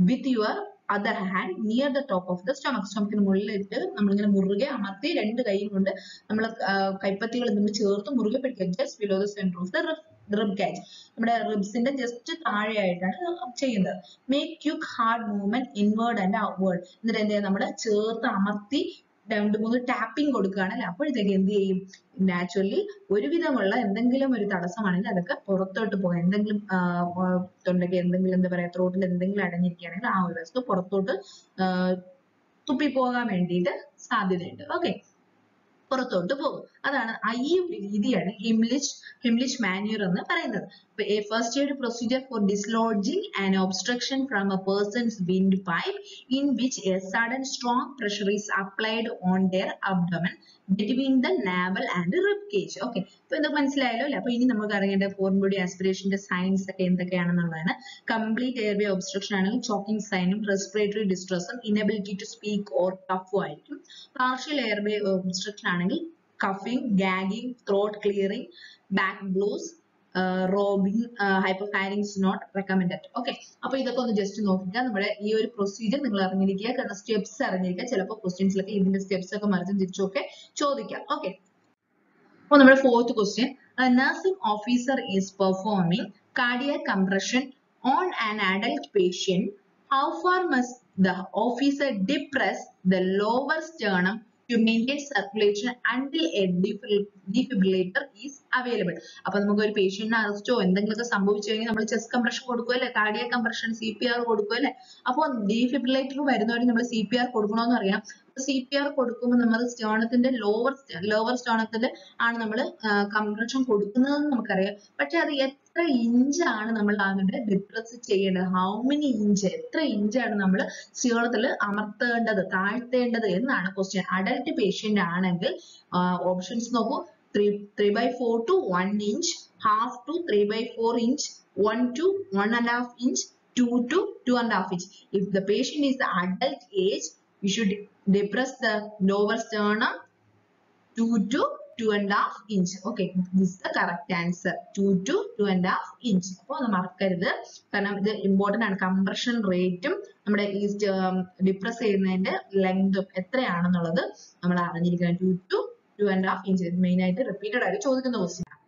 with your other hand near the top of the stomach. സ്റ്റൊമക്കിന് മുകളിലിട്ട് നമ്മളിങ്ങനെ മുറുകെ അമർത്തി രണ്ട് കൈ കൊണ്ട് നമ്മൾ കൈപ്പത്തികൾ നമ്മൾ ചേർത്ത് മുറുകെ പിടിക്കുക. Just below the centre of the rib cage. നമ്മുടെ റിബ്സിന്റെ ജസ്റ്റ് താഴെയായിട്ടാണ് ചെയ്യുന്നത്. Make quick hard movement inward and outward. എന്നിട്ട് എന്ത് ചെയ്യുക? നമ്മൾ ചേർത്ത് അമർത്തി 2-3 ടാപ്പിംഗ് കൊടുക്കുകയാണല്ലേ. അപ്പോഴത്തേക്ക് എന്ത് ചെയ്യും? നാച്ചുറലി ഒരുവിധമുള്ള എന്തെങ്കിലും ഒരു തടസ്സമാണെങ്കിൽ അതൊക്കെ പുറത്തോട്ട് പോകും. എന്തെങ്കിലും തൊണ്ടയ്ക്ക് എന്തെങ്കിലും എന്താ പറയാ, ത്രോട്ടിൽ എന്തെങ്കിലും അടഞ്ഞിരിക്കുകയാണെങ്കിൽ ആ ഒരു വസ്തു പുറത്തോട്ട് തുപ്പിപ്പോകാൻ വേണ്ടിയിട്ട് സാധ്യതയുണ്ട്. ഓക്കെ, പുറത്തോട്ട് പോകും. അതാണ് ഈ ഒരു രീതിയാണ് ഹിംലിച്ച് മാന്യൂർ എന്ന് പറയുന്നത്. First aid procedure for dislodging and obstruction from a person's wind pipe in which a sudden strong pressure is applied on their abdomen between the navel and rib cage. Okay, ഇപ്പൊ ഇത് മനസ്സിലായല്ലോ അല്ലെ? അപ്പൊ ഇനി നമുക്ക് അറിയേണ്ട ഫോറിൻ ബോഡി ആസ്പിറേഷന്റെ signs ഒക്കെ എന്തൊക്കെയാണെന്നുള്ളതാണ്. കംപ്ലീറ്റ് എയർവേ ഒബ്സ്ട്രക്ഷൻ ആണെങ്കിൽ ചോക്കിംഗ് സൈനും റെസ്പിറേറ്ററി ഡിസ്ട്രസും ഇനബിലിറ്റി ടു സ്പീക്ക് ഓർ കഫും ആയിരിക്കും. പാർഷ്യൽ എയർവേ ഒബ്സ്ട്രക്ഷൻ ആണെങ്കിൽ coughing, gagging, throat clearing, back blows, റോബിംഗ്, ഹൈപ്പോഫാരിങ്സ് നോട്ട് റെക്കമെൻഡഡ്. ഓക്കെ, അപ്പൊ ഇതൊക്കെ ഒന്ന് ജസ്റ്റ് നോക്കുക. നമ്മുടെ ഈ ഒരു പ്രൊസീജിയർ നിങ്ങൾ അറിഞ്ഞിരിക്കുക. കാരണം സ്റ്റെപ്സ് അറിഞ്ഞിരിക്കുക. ചിലപ്പോൾ ക്വസ്റ്റ്യൻസിലൊക്കെ ഇതിന്റെ സ്റ്റെപ്സ് ഒക്കെ മറിച്ചും തിരിച്ചൊക്കെ ചോദിക്കാം. ഓക്കെ, അപ്പോൾ നമ്മുടെ fourth question, nursing officer is performing cardiac compression on an adult patient How far must the officer depress the lower sternum to maintain circulation until a defibrillator is available? അപ്പൊ നമുക്ക് ഒരു പേഷ്യന്റിന് അറസ്റ്റോ എന്തെങ്കിലുമൊക്കെ സംഭവിച്ചു കഴിഞ്ഞാൽ നമ്മൾ ചെസ്റ്റ് കംപ്രഷൻ കൊടുക്കും അല്ലെ, cardiac compression CPR കൊടുക്കും അല്ലെ. അപ്പോൾ ഡീഫിബ്രിലേറ്റർ വരുന്നവരെ നമ്മൾ CPR കൊടുക്കണമെന്ന് അറിയാം. CPR കൊടുക്കുമ്പോൾ നമ്മൾ സ്റ്റേണത്തിന്റെ ലോവർ സ്റ്റേണത്തിൽ ആണ് നമ്മൾ കംപ്രഷൻ കൊടുക്കുന്നതെന്ന് നമുക്കറിയാം. പക്ഷെ അത് എത്ര ഇഞ്ചാണ് നമ്മൾ അതിന്റെ ഡിപ്രസ് ചെയ്യേണ്ടത്, ഹൗ മെനി ഇഞ്ച്, എത്ര ഇഞ്ചാണ് നമ്മൾ സ്റ്റേണത്തിൽ അമർത്തേണ്ടത്, താഴ്ത്തേണ്ടത് എന്നാണ് ക്വസ്റ്റ്യൻ. അഡൽട്ട് പേഷ്യന്റ് ആണെങ്കിൽ ഓപ്ഷൻസ് നോക്കൂ. 3/4 to 1 inch, half to 3/4 inch, 1 to 1.5 inch, 2 to 2.5 inch. If the patient is the adult age, you should depress the lower sternum 2 to 2.5 inch. Okay, this is the correct answer. 2 to 2.5 inch. അപ്പോൾ അത് മറക്കരുത്, കാരണം ഇത് important ആണ്. Compression റേറ്റും നമ്മുടെ ഈ depress ചെയ്യുന്നതിന്റെ ലെങ്തും എത്രയാണെന്നുള്ളത് നമ്മൾ അറിഞ്ഞിരിക്കണം. 2 to 2.5 inch മെയിൻ ആയിട്ട് റിപ്പീറ്റഡ് ആയിട്ട് ചോദിക്കുന്ന ക്വസ്റ്റ്യൻ ആണ്.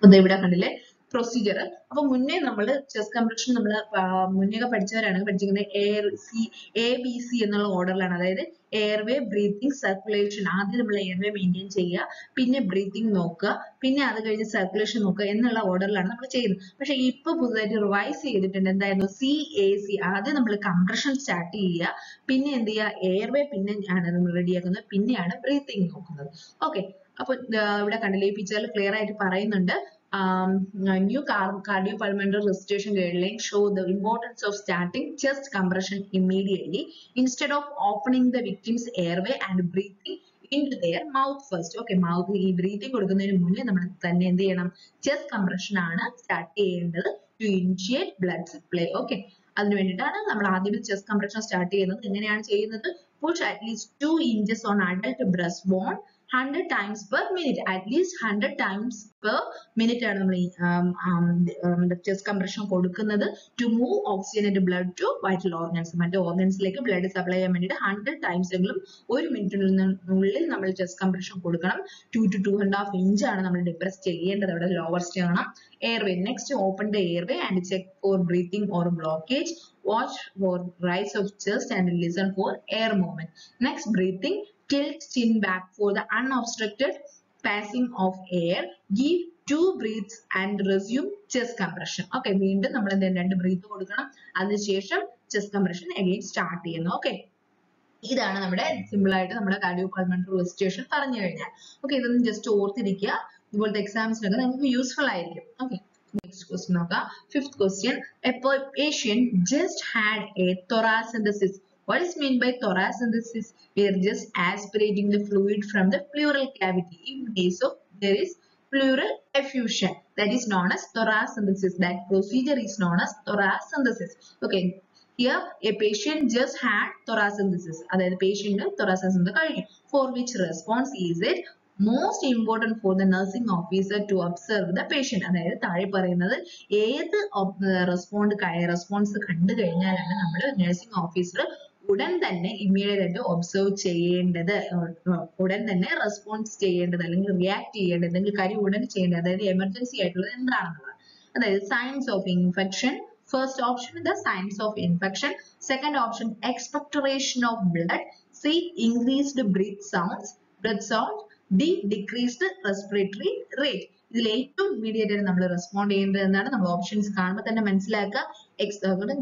അപ്പൊ ഇവിടെ കണ്ടില്ലേ പ്രൊസീജിയർ. അപ്പൊ മുന്നേ നമ്മൾ ചെസ്റ്റ് കംപ്രഷൻ നമ്മൾ മുന്നേ പഠിച്ചവരാണ് പഠിച്ചിരിക്കുന്നത് ABC എന്നുള്ള ഓർഡറിലാണ്. അതായത് എയർവേ, ബ്രീത്തിങ്, സർക്കുലേഷൻ. ആദ്യം നമ്മൾ എയർവേ മെയിൻറ്റെയിൻ ചെയ്യുക, പിന്നെ ബ്രീത്തിങ് നോക്കുക, പിന്നെ അത് കഴിഞ്ഞ് സർക്കുലേഷൻ നോക്കുക എന്നുള്ള ഓർഡറിലാണ് നമ്മൾ ചെയ്യുന്നത്. പക്ഷെ ഇപ്പൊ പുതുതായിട്ട് റിവൈസ് ചെയ്തിട്ടുണ്ട്. എന്തായിരുന്നു? CAC. ആദ്യം നമ്മൾ കംപ്രഷൻ സ്റ്റാർട്ട് ചെയ്യുക, പിന്നെ എന്ത് ചെയ്യുക, എയർവേ പിന്നെ ആണ് നമ്മൾ റെഡിയാക്കുന്നത്, പിന്നെയാണ് ബ്രീത്തിങ് നോക്കുന്നത്. ഓക്കെ, അപ്പൊ ഇവിടെ കണ്ടില്ലേ ഈ പിക്ചറിൽ ക്ലിയർ ആയിട്ട് പറയുന്നുണ്ട്. New cardiopulmonary resuscitation guidelines show the importance of starting chest compression immediately instead of opening the victim's airway and breathing into their mouth first. Okay, mouth ഈ breathing കൊടുക്കുന്നതിന് മുന്നേ നമ്മൾ തന്നെ എന്ത് ചെയ്യണം? chest compression ആണ് സ്റ്റാർട്ട് ചെയ്യേണ്ടത് to initiate blood supply. Okay, അതിനു വേണ്ടിയിട്ടാണ് നമ്മൾ ആദ്യം chest compression സ്റ്റാർട്ട് ചെയ്യുന്നത്. എങ്ങനെയാണ് ചെയ്യുന്നത്? Push at least 2 inches on adult breastbone 100 times per minute. At least 100 times per minute ആണ് നമ്മൾ ചെസ്റ്റ് കംപ്രഷൻ കൊടുക്കുന്നത് to move oxygen and blood to vital organs. മറ്റു ഓർഗൻസിലേക്ക് ബ്ലഡ് സപ്ലൈ ചെയ്യാൻ വേണ്ടിയിട്ട് 100 times എങ്കിലും ഒരു മിനിറ്റിനുള്ളിൽ നമ്മൾ ചെസ്റ്റ് കംപ്രഷൻ കൊടുക്കണം. 2 to 2.5 inch ആണ് നമ്മൾ ഡിപ്രസ് ചെയ്യേണ്ടത്. അവിടെ lower sternum. Airway. Next, open the airway and check for breathing or blockage. Watch for rise of chest and listen for air movement. Next, breathing. Tilt chin back for the unobstructed passing of air. Give 2 breaths and resume chest compression. Okay, വീണ്ടും നമ്മൾ രണ്ട് breath കൊടുക്കണം. അതിനുശേഷം chest compression again start ചെയ്യുന്നു. Okay, ഇതാണ് നമ്മുടെ simple ആയിട്ട് നമ്മുടെ കാർഡിയോപൾമണറി റെസിസ്റ്റേഷൻ പറഞ്ഞു കഴിഞ്ഞാൽ. ഓക്കെ, ഇതൊന്നും ജസ്റ്റ് ഓർത്തിരിക്കുക. ഇതുപോലത്തെ എക്സാംസിനൊക്കെ നിങ്ങൾക്ക് യൂസ്ഫുൾ ആയിരിക്കും. ഓക്കെ, നെക്സ്റ്റ് ക്വസ്റ്റ്യൻ നോക്കാം. Fifth question. A patient just had a thoracentesis. What is meant by thoracentesis? We are just aspirating the fluid from the pleural cavity. In case of there is pleural effusion, that is known as thoracentesis. That procedure is known as thoracentesis. Okay, here a patient just had thoracentesis. അതായത് patient thoracentesis കഴിഞ്ഞു. For which response is it most important for the nursing officer to observe the patient? അതായത് താഴെ പറയുന്നത് ഏത് response കണ്ടു കഴിഞ്ഞാലാണ് നമ്മൾ nursing officer ഉടൻ തന്നെ ഇമ്മീഡിയറ്റ് ആയിട്ട് ഒബ്സർവ് ചെയ്യേണ്ടത്, ഉടൻ തന്നെ റെസ്പോൺസ് ചെയ്യേണ്ടത് അല്ലെങ്കിൽ റിയാക്ട് ചെയ്യേണ്ടത്, അല്ലെങ്കിൽ കാര്യം ഉടൻ ചെയ്യേണ്ടത്, അതായത് എമർജൻസി ആയിട്ടുള്ളത് എന്താണെന്നുള്ളത്. അതായത് signs of infection. First option the signs of infection. Second option expectoration of blood. C increased breath sound. D decreased respiratory rate. ഇതിൽ ഏറ്റവും ഇമ്മീഡിയറ്റ് ആയിട്ട് നമ്മൾ റെസ്പോണ്ട് ചെയ്യേണ്ടത് എന്നാണ്. നമ്മൾ ഓപ്ഷൻസ് കാണുമ്പോൾ തന്നെ മനസ്സിലാക്കുക.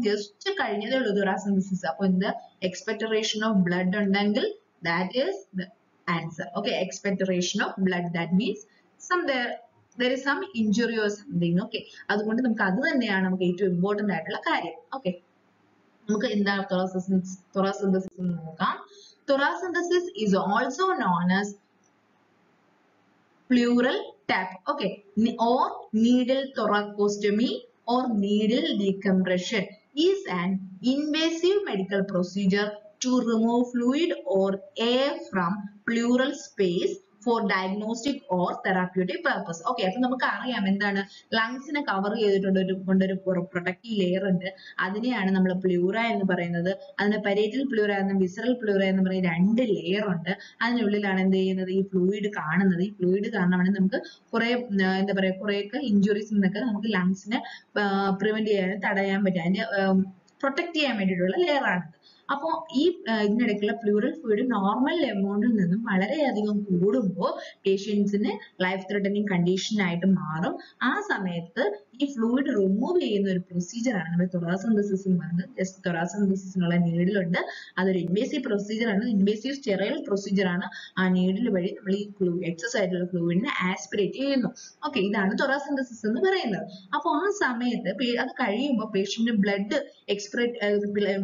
ജസ്റ്റ് കഴിഞ്ഞതേ ഉള്ളൂ thoracentesis. അപ്പൊ എന്ത് എക്സ്പെക്ടറേഷൻ ഓഫ് ബ്ലഡ് ഉണ്ടെങ്കിൽ that is the answer. Okay, expectoration of blood, that means there is some injury or something. Okay, അതുകൊണ്ട് നമുക്ക് അത് തന്നെയാണ് നമുക്ക് ഏറ്റവും ഇമ്പോർട്ടന്റ് ആയിട്ടുള്ള കാര്യം. Okay, നമുക്ക് എന്താണ് thoracentesis എന്ന് നോക്കാം. Thoracentesis is also known as pleural tap. Okay, or needle thoracostomy or needle decompression is an invasive medical procedure to remove fluid or air from pleural space for diagnostic or therapeutic purpose. Okay, അപ്പോൾ നമുക്ക് അറിയാം എന്താണ് ലങ്സിനെ cover ചെയ്തിട്ടുണ്ട് ഒരു protective layer ഉണ്ട്. അതിനെയാണ് നമ്മൾ pleura എന്ന് പറയുന്നത്. അതിന് പരേറ്റൽ പ്ലൂറ എന്നും വിസറൽ പ്ലൂറ എന്ന് പറയുന്ന 2 ലെയർ ഉണ്ട്. അതിനുള്ളിലാണ് എന്ത് ചെയ്യുന്നത് ഈ ഫ്ലൂയിഡ് കാണുന്നത്. ഈ ഫ്ലൂയിഡ് കാരണമാണ് നമുക്ക് കുറെ എന്താ പറയുക കുറെയൊക്കെ ഇഞ്ചുറീസ് നിന്നൊക്കെ നമുക്ക് ലങ്സിനെ പ്രിവെന്റ് ചെയ്യാൻ തടയാൻ പറ്റും. അതിന്റെ പ്രൊട്ടക്ട് ചെയ്യാൻ വേണ്ടിയിട്ടുള്ള ലെയർ ആണ്. അപ്പോൾ ഈ ഇതിനിടയ്ക്കുള്ള പ്ലൂറൽ ഫ്ലൂയിഡ് നോർമൽ എമൗണ്ടിൽ നിന്നും വളരെയധികം കൂടുമ്പോൾ പേഷ്യൻസിന് ലൈഫ് ത്രെട്ടനിങ് കണ്ടീഷൻ ആയിട്ട് മാറും. ആ സമയത്ത് ഈ ഫ്ലൂയിഡ് റിമൂവ് ചെയ്യുന്ന ഒരു പ്രൊസീജിയർ ആണ് നമ്മൾ തൊറാസിന്തസിസ് എന്ന് പറയുന്നത്. ജസ്റ്റ് തൊറാസിന്തസിസിനുള്ള നീഡിലുണ്ട്, അതൊരു ഇൻവേസീവ് പ്രൊസീജിയർ ആണ്, ഇൻവേസീവ് സ്റ്റെറൈൽ പ്രൊസീജിയർ ആണ്. ആ നീഡിൽ വഴി നമ്മൾ ഈ എക്സസ് ആയിട്ടുള്ള ഫ്ലൂയിഡിനെ ആസ്പിറേറ്റ് ചെയ്യുന്നു. ഓക്കെ, ഇതാണ് തൊറാസിന്തസിസ് എന്ന് പറയുന്നത്. അപ്പോൾ ആ സമയത്ത് അത് കഴിയുമ്പോൾ പേഷ്യന്റ് ബ്ലഡ്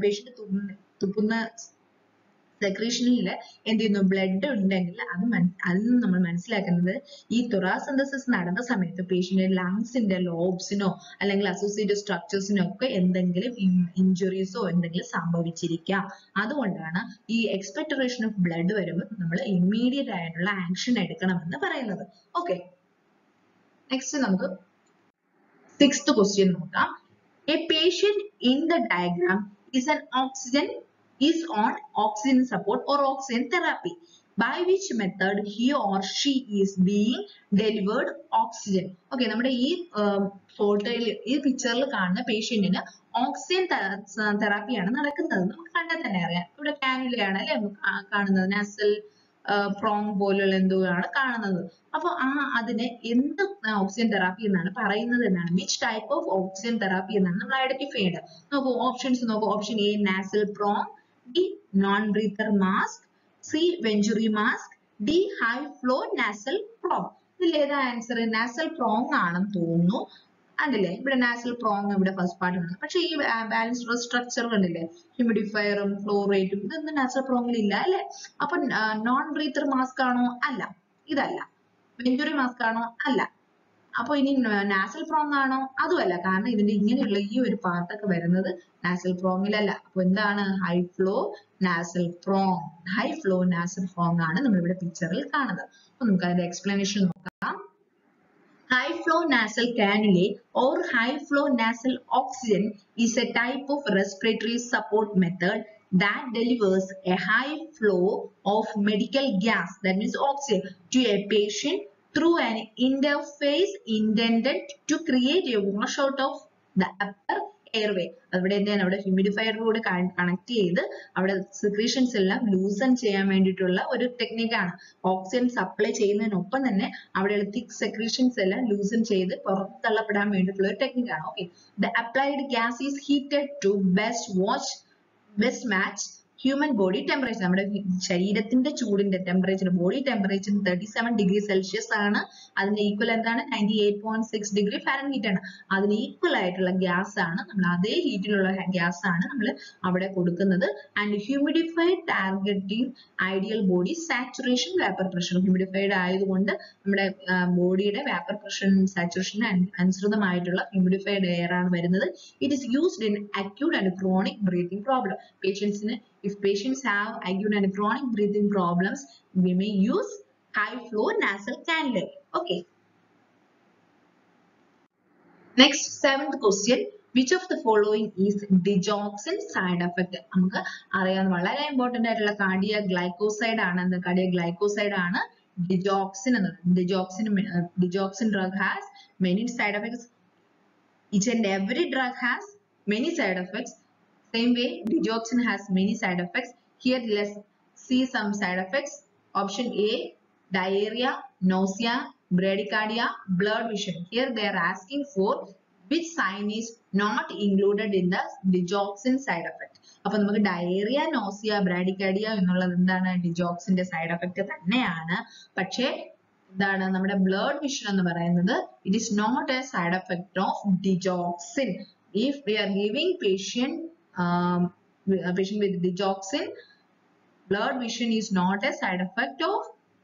പേഷ്യന്റ് തുപ്പുന്ന സെക്രീഷനിൽ എന്ത് ചെയ്യുന്നു, ബ്ലഡ് ഉണ്ടെങ്കിൽ അതിൽ നിന്ന് നമ്മൾ മനസ്സിലാക്കുന്നത് ഈ തൊറാസിന്തസിസ് നടന്ന സമയത്ത് പേഷ്യന്റ് ലങ്സിന്റെ ലോബ്സിനോ അല്ലെങ്കിൽ അസോസിയേറ്റഡ് സ്ട്രക്ചേഴ്സിനോ ഒക്കെ എന്തെങ്കിലും ഇഞ്ചുറീസോ എന്തെങ്കിലും സംഭവിച്ചിരിക്കാം. അതുകൊണ്ടാണ് ഈ എക്സ്പെക്ടറേഷൻ ഓഫ് ബ്ലഡ് വരുമ്പോൾ നമ്മൾ ഇമ്മീഡിയറ്റ് ആയിട്ടുള്ള ആക്ഷൻ എടുക്കണമെന്ന് പറയുന്നത്. ഓക്കെ, നെക്സ്റ്റ് നമുക്ക് 6th question നോക്കാം. A patient in the diagram is on oxygen support or oxygen therapy. By which method he or she is being delivered oxygen? Okay, നമ്മുടെ ഈ ഫോട്ടോയിൽ ഈ പിക്ചറിൽ കാണുന്ന പേഷ്യന്റിന് ഓക്സിജൻ തെറാപ്പിയാണ് നടക്കുന്നത്. നമുക്ക് കണ്ടാൽ തന്നെ അറിയാം. ഇവിടെ കാനുലയാണ് അല്ലെ കാണുന്നത്, നാസൽ പ്രോങ് പോലുള്ള എന്തോ ആണ് കാണുന്നത്. അപ്പൊ അതിന് എന്ത് ഓക്സിജൻ തെറാപ്പി എന്നാണ് പറയുന്നത് എന്നാണ്, which type of oxygen therapy എന്നാണ് നമ്മൾ ഐഡന്റിഫൈ ചെയ്യേണ്ടത്. നോക്കൂ, ഓപ്ഷൻസ് നോക്കൂ. Option A nasal prong, B non breather mask, C venturi mask, D high flow nasal prong. ഇതിൽ ഏതാ ആൻസർ? നാസൽ പ്രോങ് ആണെന്ന് തോന്നുന്നു. അല്ലേ, ഇവിടെ നാസൽ പ്രോങ് ഇവിടെ ഫസ്റ്റ് പാർട്ട് ആണ്. പക്ഷെ ഈ ബാലൻസ്ഡ് സ്ട്രക്ചർ കണ്ടില്ലേ, ഹ്യൂമിഡിഫയറും ഫ്ലോ റേറ്റും ഇതൊന്നും നാസൽ പ്രോങ്ങിൽ ഇല്ല അല്ലെ. അപ്പൊ നോൺ ബ്രീത്തർ മാസ്ക് ആണോ? അല്ല, ഇതല്ല. വെഞ്ചുറി മാസ്ക് ആണോ? അല്ല. അപ്പൊ ഇനി നാസൽ പ്രോങ് ആണോ? അതുമല്ല. കാരണം ഇതിന്റെ ഇങ്ങനെയുള്ള ഈ ഒരു പാർട്ടൊക്കെ വരുന്നത് നാസൽ പ്രോങ്ങിലല്ല. അപ്പൊ എന്താണ്? High flow nasal prong. High flow nasal prong ആണ് നമ്മളിവിടെ പിക്ചറിൽ കാണുന്നത്. അപ്പൊ നമുക്ക് അതിന്റെ എക്സ്പ്ലനേഷൻ നോക്കാം. High flow nasal cannulae or high flow nasal oxygen is a type of respiratory support method that delivers a high flow of medical gas, that means oxygen, to a patient through an interface intended to create a washout of the upper airway. അവിടെ എന്താണ്, അവിടെ ഹ്യൂമിഡിഫയറിലൂടെ connect ചെയ്ത് അവിടെ secretions എല്ലാം ലൂസൺ ചെയ്യാൻ വേണ്ടിയിട്ടുള്ള ഒരു ടെക്നിക്കാണ്. Oxygen supply ചെയ്യുന്നതിനൊപ്പം തന്നെ അവിടെയുള്ള തിക് സെക്രീഷൻസ് എല്ലാം ലൂസൺ ചെയ്ത് പുറത്തള്ളപ്പെടാൻ വേണ്ടിയിട്ടുള്ള ഒരു ടെക്നിക്കാണ്. Okay, the applied gas is heated to best match human body temperature. നമ്മുടെ ശരീരത്തിന്റെ ചൂടിന്റെ temperature, body temperature 37 degree Celsius ആണ്. അതിന്റെ ഈക്വൽ എന്താണ്? 98.6 ഡിഗ്രി ഫാരൻഹീറ്റ് ആണ്. അതിന് ഈക്വൽ ആയിട്ടുള്ള ഗ്യാസ് ആണ്, നമ്മൾ അതേ ഹീറ്റിലുള്ള ഗ്യാസ് ആണ് നമ്മൾ അവിടെ കൊടുക്കുന്നത്. And humidified targeting ideal body saturation vapour pressure. Humidified ആയതുകൊണ്ട് നമ്മുടെ ബോഡിയുടെ വേപ്പർ പ്രഷർ സാച്ചുറേഷന് അനുസൃതമായിട്ടുള്ള ഹ്യൂമിഡിഫൈഡ് എയർ ആണ് വരുന്നത്. It is used in acute and chronic breathing problem. പേഷ്യൻസിന് if patients have acute and chronic breathing problems, we may use high flow nasal cannula. Okay. Next, 7th question. Which of the following is digoxin side effect? നമുക്ക് അറിയാൻ വളരെ important ആയിട്ടുള്ള cardiac glycoside ആണ്. എന്ത് cardiac glycoside ആണ് digoxin എന്നത്. Digoxin drug has many side effects. Each and every drug has many side effects. Same way, digoxin has many side effects. Here, let's see some side effects. Option A, diarrhea, nausea, bradycardia, blurred vision. Here, they are asking for which sign is not included in the digoxin side effect. അപ്പോൾ നമുക്ക് diarrhoea, nausea, bradycardia എന്നുള്ളത് എന്താണ്? ഡിജോക്സിന്റെ side effect തന്നെയാണ്. പക്ഷേ എന്താണ് നമ്മുടെ blood vision എന്ന് പറയുന്നത്? It is not a side effect of digoxin. If we are giving patient with digoxin, blood vision is not a side effect of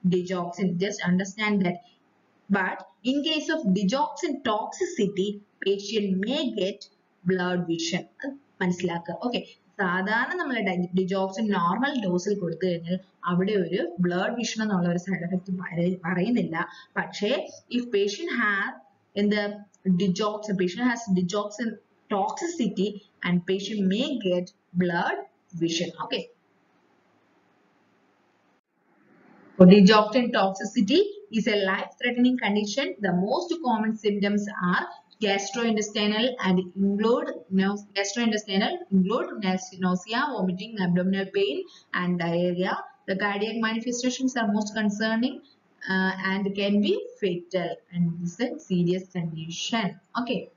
digoxin. Just understand that. But in case of digoxin toxicity, patient may get blood vision. മനസ്സിലാക്കുക. Okay, സാധാരണ നമ്മൾ digoxin normal ഡോസിൽ കൊടുത്തു കഴിഞ്ഞാൽ അവിടെ ഒരു blood vision എന്നുള്ള ഒരു side effect പറയുന്നില്ല. പക്ഷേ if patient has digoxin toxicity and patient may get blood vision. Okay. For digoxin toxicity is a life-threatening condition. The most common symptoms are gastrointestinal and include gastrointestinal include nausea, vomiting, abdominal pain, and diarrhea. The cardiac manifestations are most concerning and can be fatal, and this is a serious condition. Okay.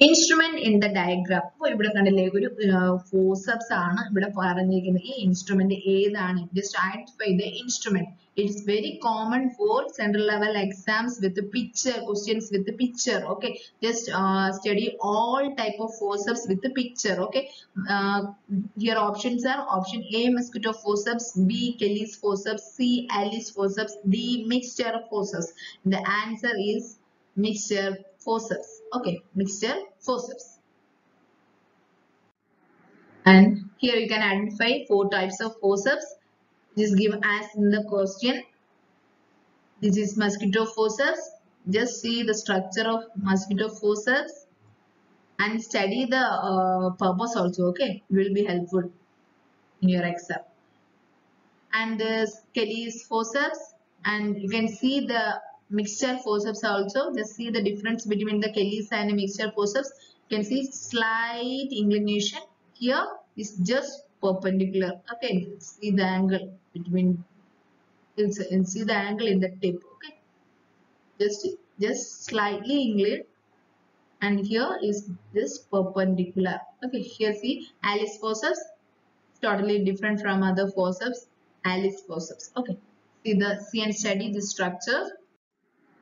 Instrument in the diagram. അപ്പോൾ ഇവിടെ കണ്ടില്ലേ ഒരു forceps ആണ് ഇവിടെ പറഞ്ഞിരിക്കുന്നത്. ഈ instrument ഏതാണ്? Just identify the instrument. It is very common for central level exams with the picture questions with the picture. Okay, just study all type of forceps with the picture. Okay, here options are option A mosquito forceps, B Kelly's forceps, C Alice forceps, D mixture forceps. The answer is mixture forceps. Okay, mixture forceps. And here you can identify 4 types of forceps. Just give as in the question. This is mosquito forceps. Just see the structure of mosquito forceps and study the purpose also. Okay, it will be helpful in your exam. And this Kelly's forceps, and you can see the mixture forceps also. Just see the difference between the Kelly's and the mixture forceps. You can see slight inclination. Here is just perpendicular. Okay, see the angle between. And see the angle in the tip. Okay, just slightly inclined, and here is this perpendicular. Okay, here see Alice forceps, totally different from other forceps. Alice forceps. Okay, see and study the structure.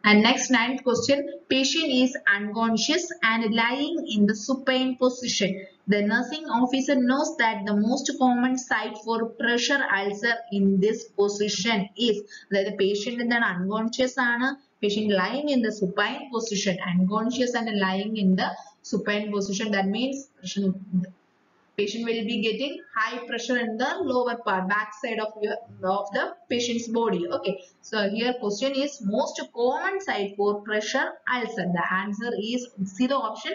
And next, 9th question. Patient is unconscious and lying in the supine position. The nursing officer knows that the most common site for pressure ulcer in this position is. The patient is unconscious and patient lying in the supine position. Unconscious and lying in the supine position. That means patient will be getting high pressure in the lower part, back side of the patient's body. Okay, so here question is most common site for pressure ulcer. The answer is, see the option.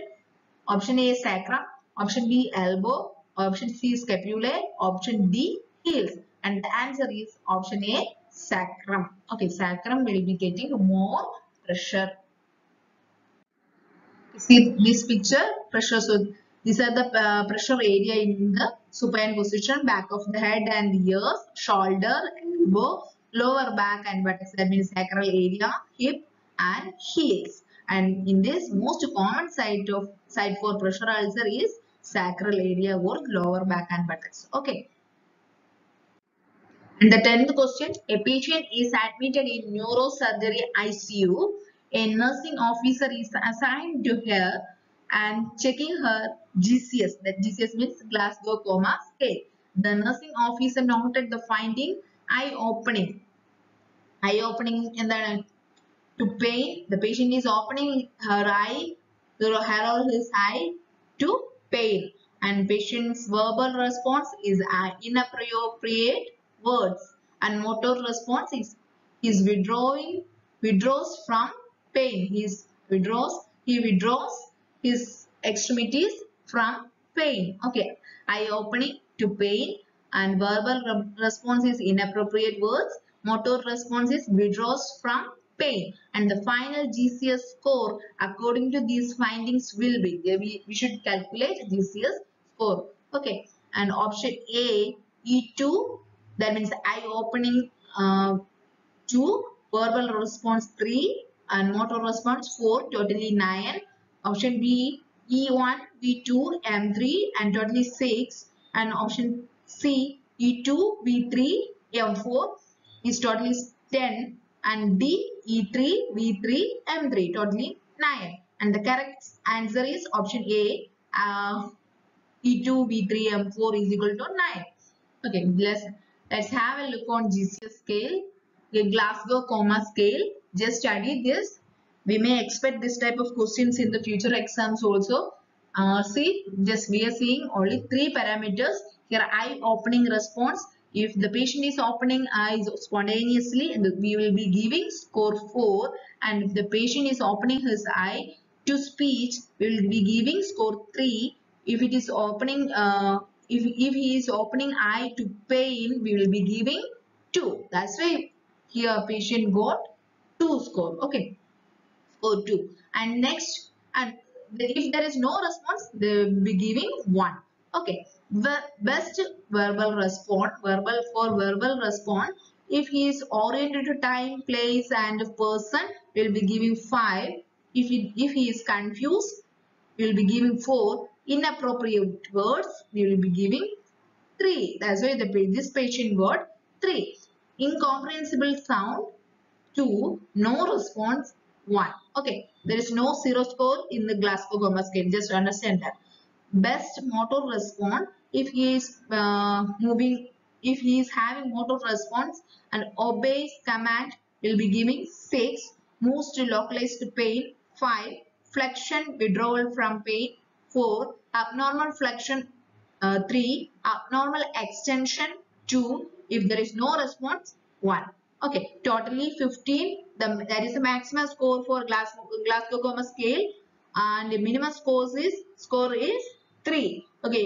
Option A is sacrum, option B elbow, option C scapulae, option D heels, and the answer is option A sacrum. Okay, sacrum will be getting more pressure. See this picture, pressure. So these are the pressure area in the supine position, back of the head and ears, shoulder, elbow, lower back and buttocks. That means sacral area, hip and heels. And in this, most common site for pressure ulcer is sacral area or lower back and buttocks. Okay. And the 10th question, a patient is admitted in neurosurgery ICU. A nursing officer is assigned to her and checking her GCS. That GCS means Glasgow Coma Scale. The nursing officer noted the finding eye opening. Eye opening in the to pain. The patient is opening her eye, her or his eye to pain. And patient's verbal response is inappropriate words, and motor response is withdraws from pain. He withdraws his extremities from pain. Okay, eye opening to pain, and verbal response is inappropriate words. Motor response is withdraws from pain, and the final GCS score according to these findings will be, we should calculate GCS score. Okay, and option A E2, that means eye opening 2, verbal response 3, and motor response 4, totally 9. Option B E1 V2 M3 and totally 6, and option C E2 V3 M4 is totally 10, and D E3 V3 M3 totally 9, and the correct answer is option A E2 V3 M4 is equal to 9. Okay, let's have a look on GCS scale, the Glasgow Coma Scale. Just study this. We may expect this type of questions in the future exams also. See, just we are seeing only 3 parameters here. Eye opening response. If the patient is opening eyes spontaneously, we will be giving score 4, and if the patient is opening his eye to speech, we will be giving score 3. If it is opening if he is opening eye to pain, we will be giving 2. That's why here patient got 2 score. Okay, score 2. And next, and if there is no response, they will be giving 1. Okay, best verbal response, verbal for verbal response. If he is oriented to time, place, and person, we will be giving 5. If he is confused, we will be giving 4. Inappropriate words, we will be giving 3. That's why this patient got 3. Incomprehensible sound, 2. No response, 1. Okay, there is no 0 score in the Glasgow Coma scale. Just understand that. Best motor response, if he is if he is having motor response and obeys command, will be giving 6. Moves to localized pain, 5. Flexion, withdrawal from pain, 4. Abnormal flexion, 3. Abnormal extension, 2. If there is no response, 1. Okay, totally 15. That is the maximum score for Glasgow Coma scale, and the minimum score is 3. Okay,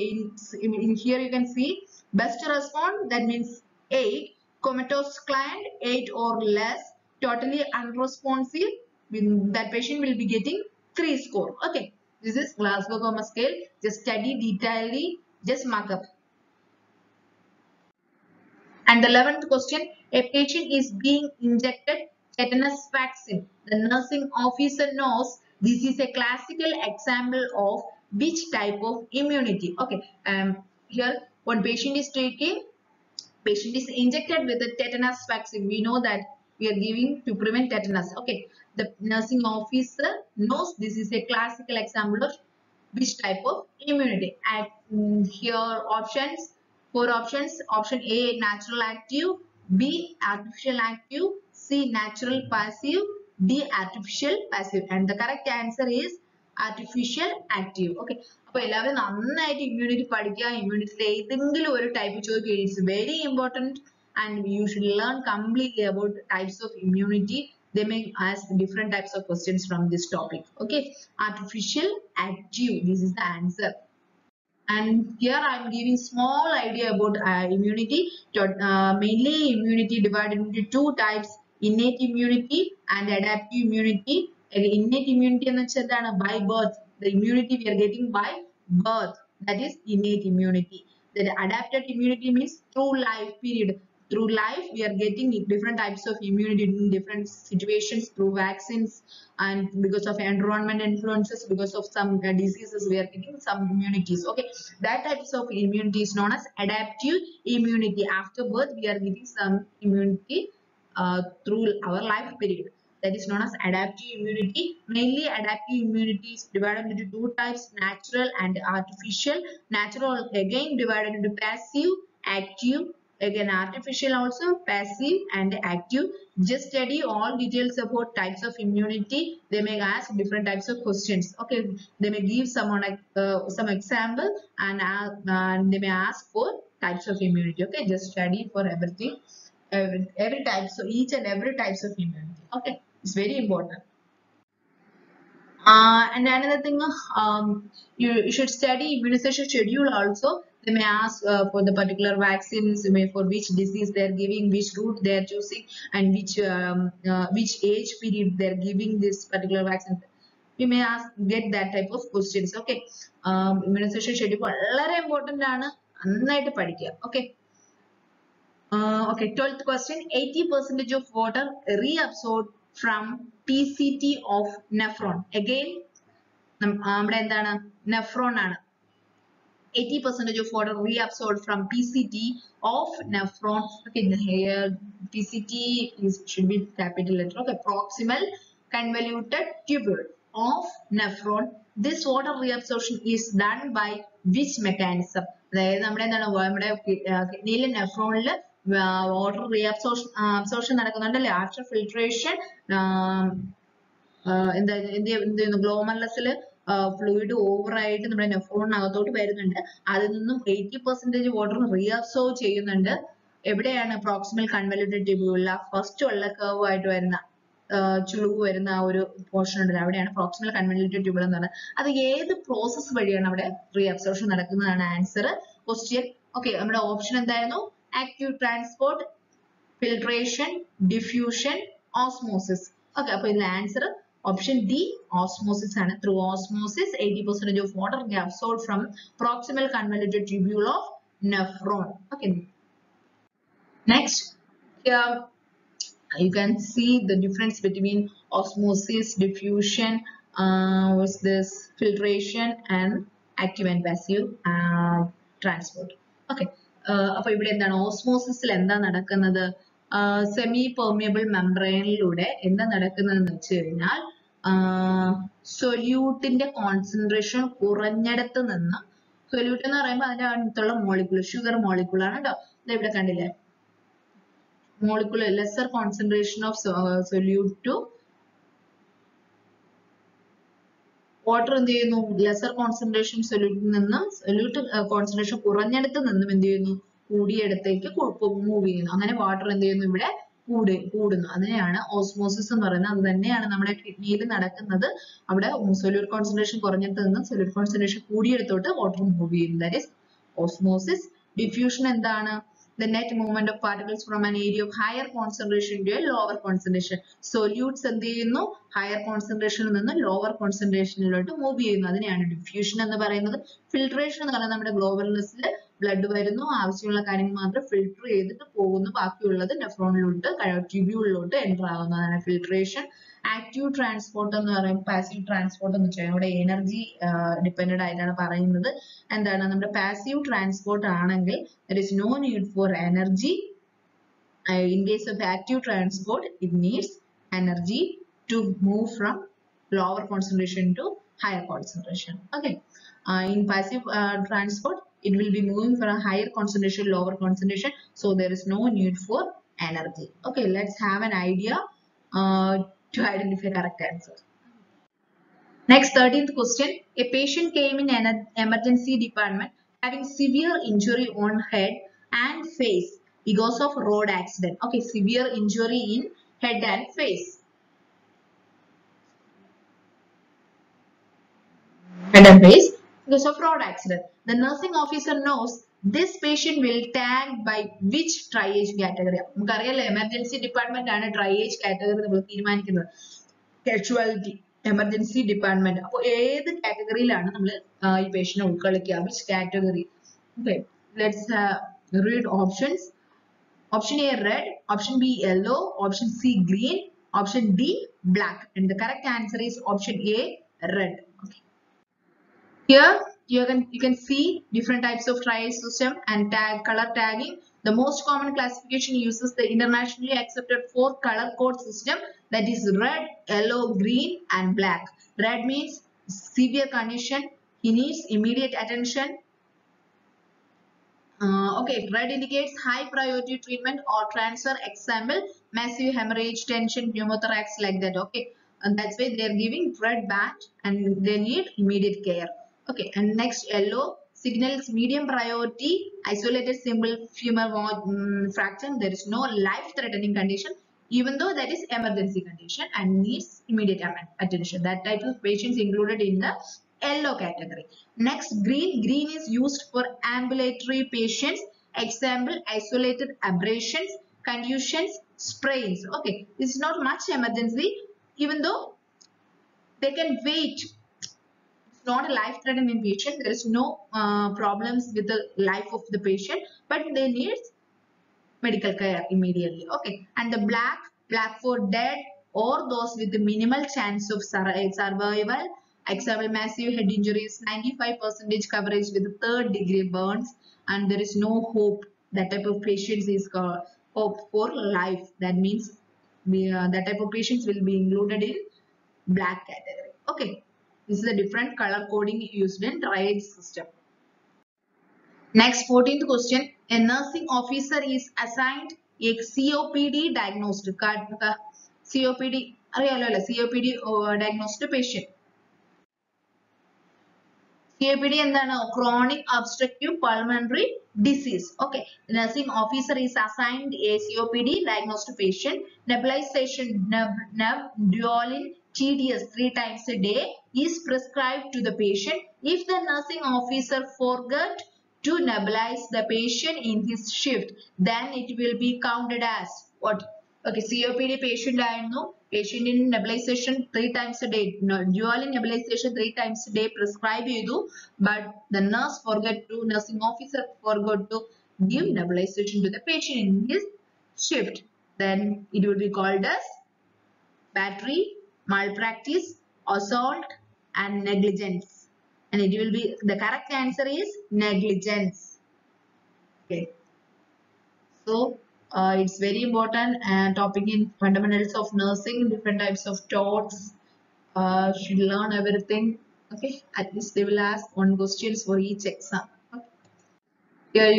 here you can see best response, that means 8. Comatose client, 8 or less. Totally unresponsive, that patient will be getting 3 score. Okay, this is Glasgow Coma scale. Just study detailedly, just mark up. And the 11th question, a patient is being injected tetanus vaccine. The nursing officer knows this is a classical example of which type of immunity. Okay, here one patient is injected with the tetanus vaccine. We know that we are giving to prevent tetanus. Okay, the nursing officer knows this is a classical example of which type of immunity. And here options, 4 options. Option A, natural active. B, artificial active. C, natural passive. D, artificial passive. And the correct answer is artificial active. Okay, അപ്പോൾ എല്ലാവരും നന്നായിട്ട് immunity പഠിക്കുക. Immunity ഏതെങ്കിലും ഒരു type ചോദിക്കുക. It's very important and you should learn completely about types of immunity. They may ask different types of questions from this topic. Okay, artificial active, this is the answer. And here I am giving small idea about immunity. Mainly immunity divided into 2 types, innate immunity and adaptive immunity. Innate immunity എന്ന് വെച്ചാൽ എന്താണ്? By birth. The immunity we are getting by birth, that is innate immunity. The adapted immunity means through life period. Through life we are getting different types of immunity in different situations through vaccines, and because of environment influences, because of some diseases we are getting some immunities. Okay, that types of immunity is known as adaptive immunity. After birth we are getting some immunity through our life period, that is known as adaptive immunity. Mainly adaptive immunity is divided into 2 types, natural and artificial. Natural again divided into passive, active. Again artificial also, passive and active. Just study all details about types of immunity. They may ask different types of questions. Okay, they may give someone some example, and they may ask for types of immunity. Okay, just study for everything, every type, so each and every types of immunity. Okay, it's very important. And another thing, you should study immunization schedule also. They may ask for the particular vaccines, for which disease they are giving, which route they are choosing, and which age period they are giving this particular vaccine. We may get that type of questions. Okay, immunization schedule വളരെ important ആണ്, നന്നായിട്ട് പഠിക്കുക. Okay. Okay, 12th question. 80% of water reabsorbed from PCT of nephron. Again, നമ്മുടെ എന്താണ്? Nephron ആണ്. 80% of water reabsorbed from PCT of nephron. Okay, here PCT should be capital letter. Okay, proximal convoluted tubule of nephron. This water reabsorption is done by which mechanism? അതായത് നമ്മുടെ എന്താണ്? നമ്മുടെ കിഡ്നിയിലെ നെഫ്രോണില് water reabsorption നടക്കുന്നുണ്ടല്ലേ? After filtration, ഗ്ലോമർലസില് fluid over ആയിട്ട് നമ്മുടെ നെഫ്രോണിനകത്തോട്ട് വരുന്നുണ്ട്. അതിൽ നിന്നും 80% വാട്ടർ റീഅബ്സോർബ് ചെയ്യുന്നുണ്ട്. എവിടെയാണ്? പ്രോക്സിമൽ കൺവല്യൂട്ടഡ് ട്യൂബ്യൂളിൽ ഫസ്റ്റ് ഉള്ള കർവ് ആയിട്ട് വരുന്ന ചുളിവ് വരുന്ന ആ ഒരു പോർഷൻ ഉണ്ടല്ലോ, അവിടെയാണ് പ്രോക്സിമൽ കൺവല്യൂട്ടഡ് ട്യൂബ്യൂൾ എന്ന് പറയുന്നത്. അത് ഏത് പ്രോസസ് വഴിയാണ് അവിടെ റീഅബ്സോർപ്ഷൻ നടക്കുന്നതാണ് ആൻസർ. ക്വസ്റ്റ്യൻ. ഓക്കെ, നമ്മുടെ ഓപ്ഷൻ എന്തായിരുന്നു? Active transport filtration, diffusion, osmosis. Okay, so the answer option D, osmosis. And through osmosis, 80% of water gets absorbed from proximal convoluted tubule of nephron. Okay. Next, here you can see the difference between osmosis, diffusion, what's this, filtration, and active and passive transport. Okay. അപ്പോൾ ഇവിടെ എന്താണ് ഓസ്മോസിസിൽ എന്താ നടക്കുന്നത്? Semi permeable മെംബ്രെയിനിലൂടെ എന്താ നടക്കുന്നതെന്ന് വെച്ച് കഴിഞ്ഞാൽ സൊല്യൂട്ടിന്റെ concentration കുറഞ്ഞിടത്ത് നിന്ന്, സൊല്യൂട്ട് എന്ന് പറയുമ്പോൾ അതിന്റെ അടുത്തുള്ള മോളിക്യൂൾ ഷുഗർ മോളിക്യൂൾ ആണ് കേട്ടോ. ഇത് ഇവിടെ കണ്ടില്ലേ, molecular lesser concentration of solute to water എന്ത് ചെയ്യുന്നു, lesser concentration solute നിന്നും solute concentration കുറഞ്ഞിടത്ത് നിന്നും എന്ത് ചെയ്യുന്നു, കൂടിയിടത്തേക്ക് മൂവ് ചെയ്യുന്നു. അങ്ങനെ വാട്ടർ എന്ത് ചെയ്യുന്നു, ഇവിടെ കൂടുന്നു. അതിനെയാണ് ഓസ്മോസിസ് എന്ന് പറയുന്നത്. അത് തന്നെയാണ് നമ്മുടെ കിഡ്നിയിൽ നടക്കുന്നത്. അവിടെ സൊല്യൂട്ട് കോൺസെൻട്രേഷൻ കുറഞ്ഞിടത്ത് നിന്നും സൊല്യൂട്ട് കോൺസെൻട്രേഷൻ കൂടിയിടത്തോട്ട് വാട്ടർ മൂവ് ചെയ്യുന്നു. That is osmosis. ഡിഫ്യൂഷൻ എന്താണ്? The net movement of particles from an area of higher concentration to a lower concentration. Solutes എന്ത് ചെയ്യുന്നു, higher concentration ൽ നിന്ന് lower concentration ലോട്ട് മൂവ് ചെയ്യുന്നു. അതിനെയാണ് diffusion എന്ന് പറയുന്നത്. ഫിൽട്രേഷൻ എന്ന് പറയുന്നത് നമ്മുടെ ഗ്ലോബർലെസ്സിൽ ബ്ലഡ് വരുന്നു, ആവശ്യമുള്ള കാര്യങ്ങൾ മാത്രം ഫിൽട്ടർ ചെയ്തിട്ട് പോകുന്നു, ബാക്കിയുള്ളത് നെഫ്രോണിലോട്ട് ട്യൂബ്യൂളിലോട്ട് എൻ്റർ ആകുന്നതാണ് ഫിൽട്രേഷൻ. ആക്റ്റീവ് ട്രാൻസ്പോർട്ട് എന്ന് പറയുമ്പോൾ പാസീവ് ട്രാൻസ്പോർട്ട് എന്ന് വെച്ചാൽ ഇവിടെ എനർജി ഡിപ്പെൻഡന്റ് ആയിട്ടാണ് പറയുന്നത്. എന്താണ്, നമ്മുടെ പാസീവ് ട്രാൻസ്പോർട്ട് ആണെങ്കിൽ there is no need for energy. In case of active transport, it needs energy to move from lower concentration to higher concentration. Okay. In passive transport, it will be moving from a higher concentration, lower concentration. So there is no need for energy. Okay, let's have an idea to identify correct answer. Next, 13th question. A patient came in an emergency department having severe injury on head and face because of road accident. Okay, severe injury in head and face. Head and face because of road accident. The nursing officer knows this patient will tag by which triage category. നമുക്കറിയാലോ emergency department ആണ് triage category നമ്മൾ തീരുമാനിക്കുന്നത്. Casualty emergency department. അപ്പോൾ ഏത് കാറ്റഗറിയിലാണ് നമ്മൾ ഈ പേഷ്യന്റിനെ ഉൾക്കൊള്ളിക്കുക? Which category? Okay, let's read options. Option A red, option B yellow, option C green, option D black. And the correct answer is option A red. Okay. Here you can see different types of triage system and color tagging. The most common classification uses the internationally accepted 4 color code system, that is red, yellow, green and black. Red means severe condition, he needs immediate attention. Okay, red indicates high priority treatment or transfer, example massive hemorrhage, tension, pneumothorax, like that. Okay, and that's why they are giving red badge and they need immediate care. Okay, and next yellow signals medium priority, isolated simple femur fracture. There is no life threatening condition, even though that is emergency condition and needs immediate attention. That type of patients included in the yellow category. Next, green is used for ambulatory patients, example isolated abrasions, contusions, sprains. Okay, this is not much emergency, even though they can wait. It's not a life threatening patient, there is no problems with the life of the patient, but they need medical care immediately. Okay, and the black for dead or those with the minimal chance of survival. Example massive head injuries, 95% coverage with 3rd degree burns, and there is no hope. That type of patients is called hope for life. That means that type of patients will be included in black category. Okay, this is a different color coding used in triage system. Next, 14th question. A nursing officer is assigned a COPD diagnosed COPD COPD diagnosed patient. COPD എന്താണ്? Chronic obstructive pulmonary disease. Okay, the nursing officer is assigned a COPD diagnosed patient. Nebulization Duolin TDS 3 times a day is prescribed to the patient. If the nursing officer forgot to nebulize the patient in his shift, then it will be counted as what? Okay, COPD patient ആയിരുന്നു. Patient in nebulization 3 times a day. No, dual nebulization 3 times a day prescribe ചെയ്തു. But the nursing officer forgot to give nebulization to the patient in his shift. Then it will be called as battery, malpractice, assault, and negligence. And it will be, the correct answer is negligence. Okay. So it's very important topic in fundamentals of nursing, different types of TOTS. Should learn everything. Okay. At least they will ask one questions for each exam. Okay. Here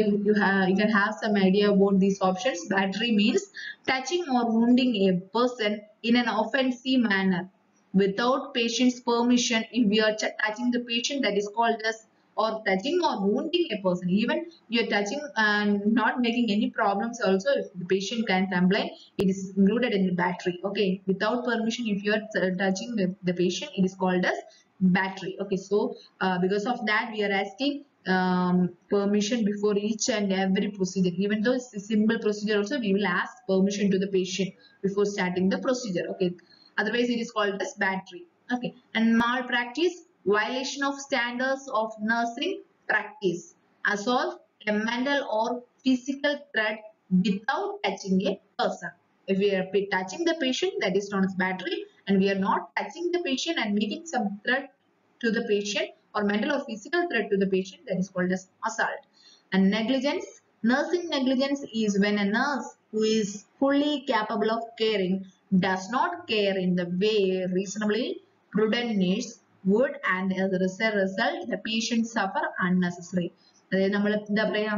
you can have some idea about these options. Battery means touching or wounding a person in an offensive manner without patient's permission. If we are touching the patient, that is called as, or touching or wounding a person. Even you are touching and not making any problems also, if the patient can complain, it is included in the battery. Okay, without permission, if you are touching the patient, it is called as battery. Okay, so because of that we are asking permission before each and every procedure. Even though it's a simple procedure also, we will ask permission to the patient before starting the procedure. Okay, otherwise it is called as battery. Okay, and malpractice, violation of standards of nursing practice, assault, a mental or physical threat without touching a person. If we are touching the patient, that is known as battery, and we are not touching the patient and making some threat to the patient or mental or physical threat to the patient, that is called as assault. And negligence, nursing negligence is when a nurse who is fully capable of caring does not care in the way reasonably prudent nurse would, and as a result the patient suffer unnecessary. അതായത് നമ്മൾ എന്താ പറയാ,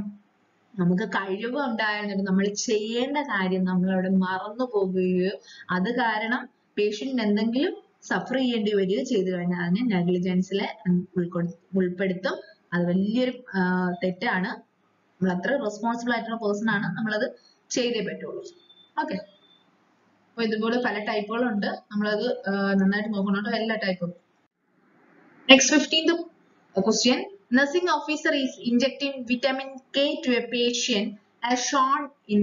നമുക്ക് കഴിവ് ഉണ്ടായിരുന്നിട്ട് നമ്മൾ ചെയ്യേണ്ട കാര്യം നമ്മൾ അവിടെ മറന്നു പോകുകയോ അത് കാരണം പേഷ്യന്റിന് എന്തെങ്കിലും സഫർ ചെയ്യേണ്ടി വരികയോ ചെയ്തു കഴിഞ്ഞാൽ അതിനെ നെഗ്ലിജൻസിൽ ഉൾപ്പെടുത്തും. അത് വലിയൊരു തെറ്റാണ്. നമ്മൾ അത്ര റെസ്പോൺസിബിൾ ആയിട്ടുള്ള പേഴ്സൺ ആണ്, നമ്മളത് ചെയ്തേ പറ്റുള്ളൂ. ഓക്കെ, അപ്പൊ ഇതുപോലെ പല ടൈപ്പുകളുണ്ട്, നമ്മളത് നന്നായിട്ട് നോക്കണോട്ടോ എല്ലാ ടൈപ്പും. Next 15th question. Nursing officer is injecting vitamin K to a patient as shown in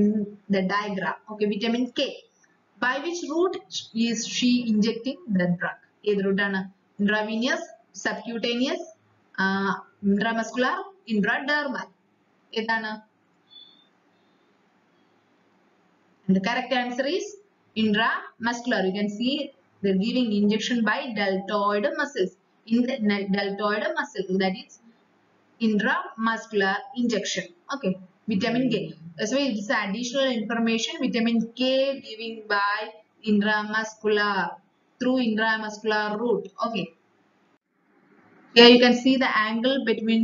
the diagram. Okay, vitamin K. By which route is she injecting the drug? Either route ആണ് intravenous, subcutaneous, intramuscular, intradermal. ഏതാണ്? And the correct answer is intramuscular. You can see they're giving injection by deltoid muscles. In the deltoid muscle, that is intramuscular injection. Okay, vitamin K. So it is additional information. Vitamin K giving by intramuscular, through intramuscular route. Okay. Here you can see the angle between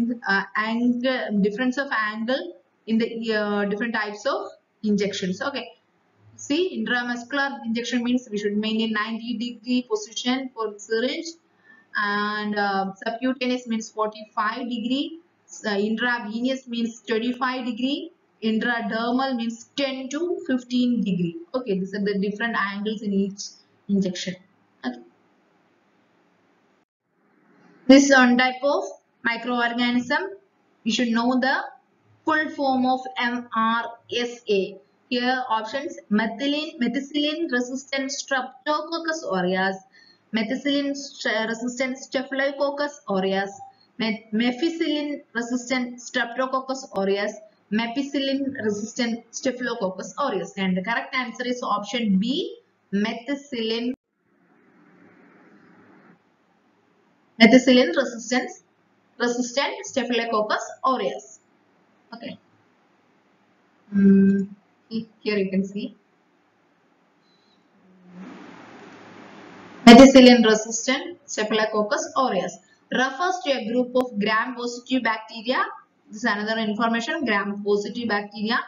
difference of angle in the different types of injections. Okay. See, intramuscular injection means we should maintain 90-degree position for syringe, and subcutaneous means 45-degree, intravenous means 25-degree, intradermal means 10 to 15-degree. Okay, these are the different angles in each injection. Okay. This is one type of microorganism. You should know the full form of MRSA. Here options: methicillin resistant Streptococcus aureus, methicillin resistant Staphylococcus aureus, methicillin resistant Streptococcus aureus, methicillin resistant Staphylococcus aureus. And the correct answer is option B, methicillin resistant Staphylococcus aureus. Okay. Here you can see methicillin resistant Staphylococcus aureus refers to a group of gram-positive bacteria. This is another information, gram-positive bacteria.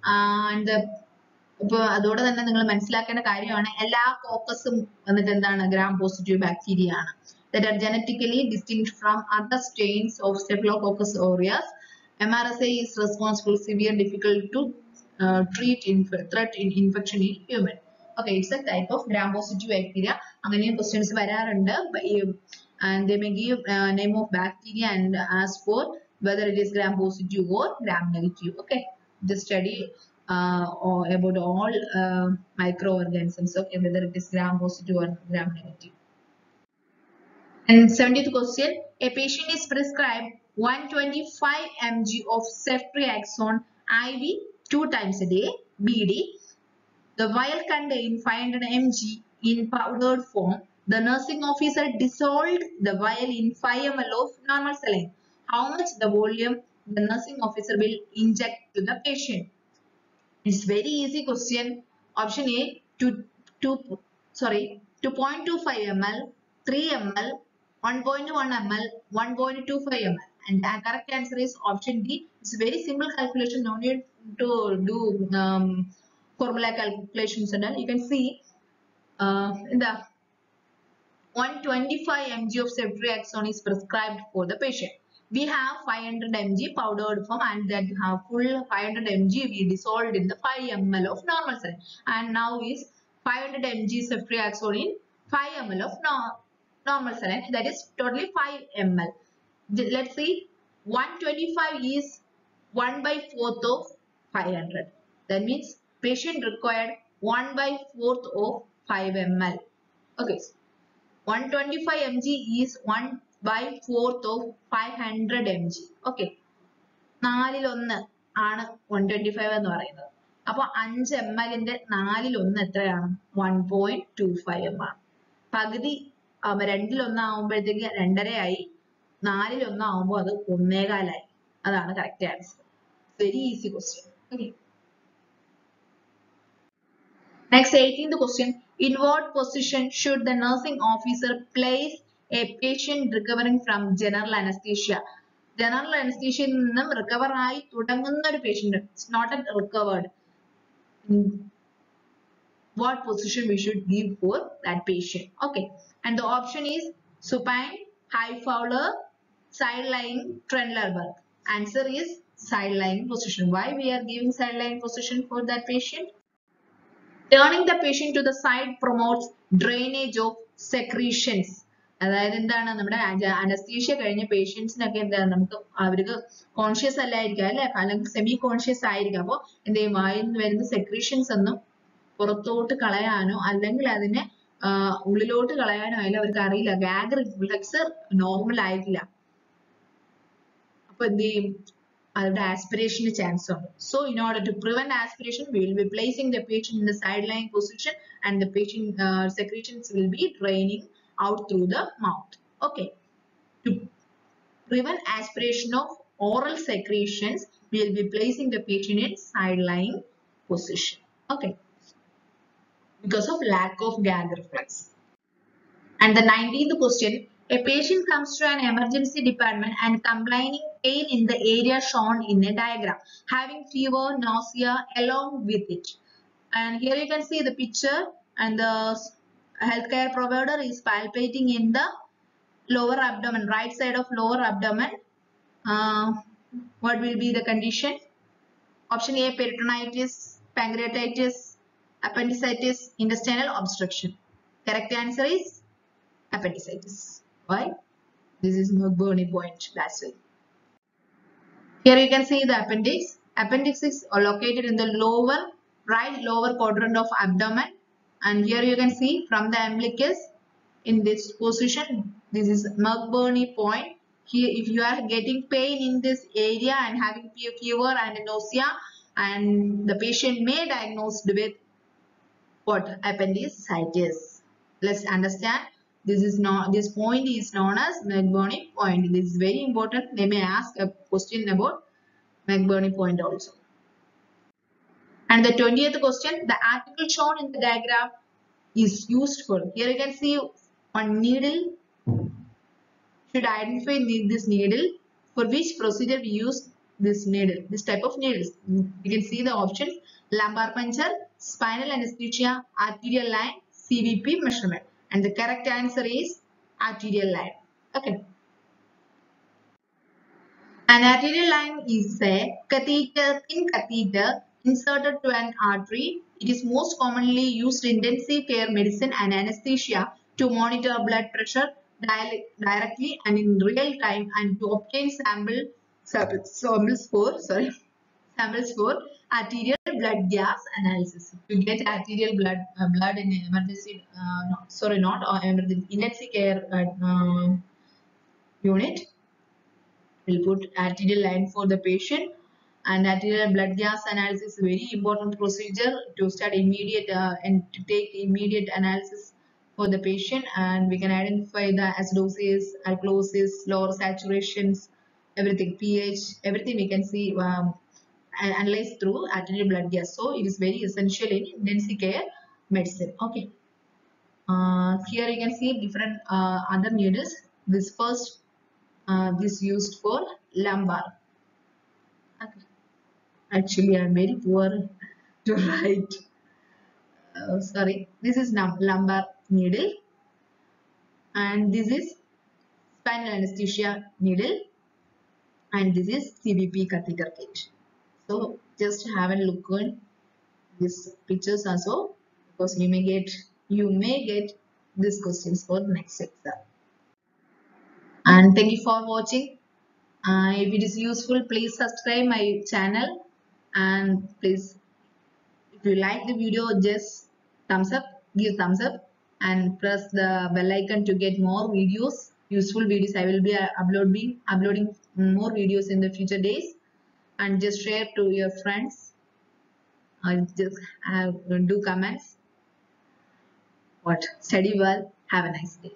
And ഇപ്പോൾ അതോടെ തന്നെ നിങ്ങൾ മനസ്സിലാക്കേണ്ട കാര്യമാണ് എല്ലാ കോക്കസും വന്നിട്ട് എന്താണ് gram-positive bacteria ആണ്. That are genetically distinct from other strains of Staphylococcus aureus. MRSA is responsible for severe difficult to treat threat in infection in human. Okay, it's a type of gram-positive bacteria. അങ്ങനെയും questions വരാറുണ്ട്. And they may give name of bacteria and ask for whether it is gram-positive or gram-negative. Okay, just study or about all microorganisms, okay, whether it is gram positive or gram negative. And 70th question, a patient is prescribed 125 mg of ceftriaxone IV 2 times a day, BD. The vial contains 500 mg in powdered form. The nursing officer dissolved the vial in 5 ml of normal saline. How much the volume the nursing officer will inject to the patient? It's very easy question. Option A, 2.25 ml, 3 ml, 1.1 ml, 1.25 ml. And the correct answer is option D. It's a very simple calculation. No need to do formula calculations and all. You can see in the 125 mg of ceftriaxone is prescribed for the patient. We have 500 mg powdered form and that have full 500 mg we dissolved in the 5 ml of normal saline. And now is 500 mg ceftriaxone in 5 ml of normal saline. That is totally 5 ml. Let's see, 125 is 1 by 4th of 500. That means patient required 1 by 4th of 5 ml. Okay. 125 mg is 1 by 4th of 500 mg. Okay. 4-1 ആണ് 125 എന്ന് പറയുന്നത്. അപ്പോൾ 5 ml ന്റെ 4-1 എത്രയാണ്? 1.25 m ആണ്. പകുതി 2-1 ആവുമ്പോഴത്തേക്ക് 2.5 ആയി. 4-1 ആവുമ്പോൾ അത് 1.25 ആയി. അതാണ് correct answer. Very easy question. Okay. Next, 18th question. In what position should the nursing officer place a patient recovering from general anesthesia? General anesthesia യിൽ നിന്നും recover ആയി തുടങ്ങുന്ന ഒരു patient. It's not yet recovered. What position we should give for that patient? Okay. And the option is supine, high Fowler, side lying, Trendelenburg. Answer is side lying position. Why we are giving side lying position for that patient? Turning the patient to the side promotes drainage of secretions. അതായത് എന്താണ് നമ്മുടെ anaesthesia കഴിഞ്ഞ പേഷ്യൻസിനൊക്കെ എന്താണ് നമുക്ക് അവർക്ക് conscious അല്ലായിരിക്കാം അല്ലെ, അല്ലെങ്കിൽ semi conscious ആയിരിക്കാം. അപ്പോൾ എന്ത് ചെയ്യും, വായിൽ നിന്ന് വരുന്ന സെക്രീഷൻസ് ഒന്നും പുറത്തോട്ട് കളയാനോ അല്ലെങ്കിൽ അതിനെ ഉള്ളിലോട്ട് കളയാനോ ആയാലും അവർക്ക് അറിയില്ല. ഗാഗ് റിഫ്ലെക്സ് നോർമൽ ആയിട്ടില്ല. അപ്പൊ എന്ത് ചെയ്യും, the aspiration chance on it. So in order to prevent aspiration, we will be placing the patient in the side-lying position and the patient secretions will be draining out through the mouth. Okay. To prevent aspiration of oral secretions, we will be placing the patient in side-lying position. Okay. Because of lack of gag reflex. And the 19th question. A patient comes to an emergency department and complaining pain in the area shown in a diagram, having fever, nausea along with it. And here you can see the picture and the healthcare provider is palpating in the lower abdomen, right side of lower abdomen. What will be the condition? Option A, peritonitis, pancreatitis, appendicitis, intestinal obstruction. Correct answer is appendicitis. Why? This is McBurney point. That's why. Here you can see the appendix. Appendix is located in the right lower quadrant of abdomen. And here you can see from the umbilicus in this position. This is McBurney point. Here, if you are getting pain in this area and having fever and nausea, and the patient may diagnosed with what? Appendicitis. Let's understand. This point is known as McBurney point. This is very important. They may ask a question about McBurney point also. And the 20th question, the article shown in the diagram is used for. Here you can see one needle. Should identify this needle. For which procedure we use this needle? This type of needles. You can see the options: lumbar puncture, spinal anesthesia, arterial line, CVP measurement. And the correct answer is arterial line. Okay. An arterial line is a thin catheter inserted to an artery. It is most commonly used in intensive care medicine and anesthesia to monitor blood pressure directly and in real time and to obtain samples for arterial blood gas analysis. To get arterial blood in emergency, intensive care unit, we'll put arterial line for the patient. And arterial blood gas analysis is a very important procedure to start immediate and to take immediate analysis for the patient, and we can identify the acidosis, alkalosis, lower saturations, everything, pH, everything we can see and analyze through arterial blood gas. So it is very essential in intensive care medicine. Okay. Here you can see different other needles. This first, this used for lumbar. Okay. Actually, I am very poor to write. Sorry. This is lumbar needle, and this is spinal anesthesia needle, and this is CBP catheter kit. So just have a look on these pictures also, because you may get these questions for the next exam. And thank you for watching. If it is useful, please subscribe my channel, and please, if you like the video, just give thumbs up, and press the bell icon to get more videos, useful videos. I will be uploading more videos in the future days, and just share to your friends. Just do comments. Study well. Have a nice day.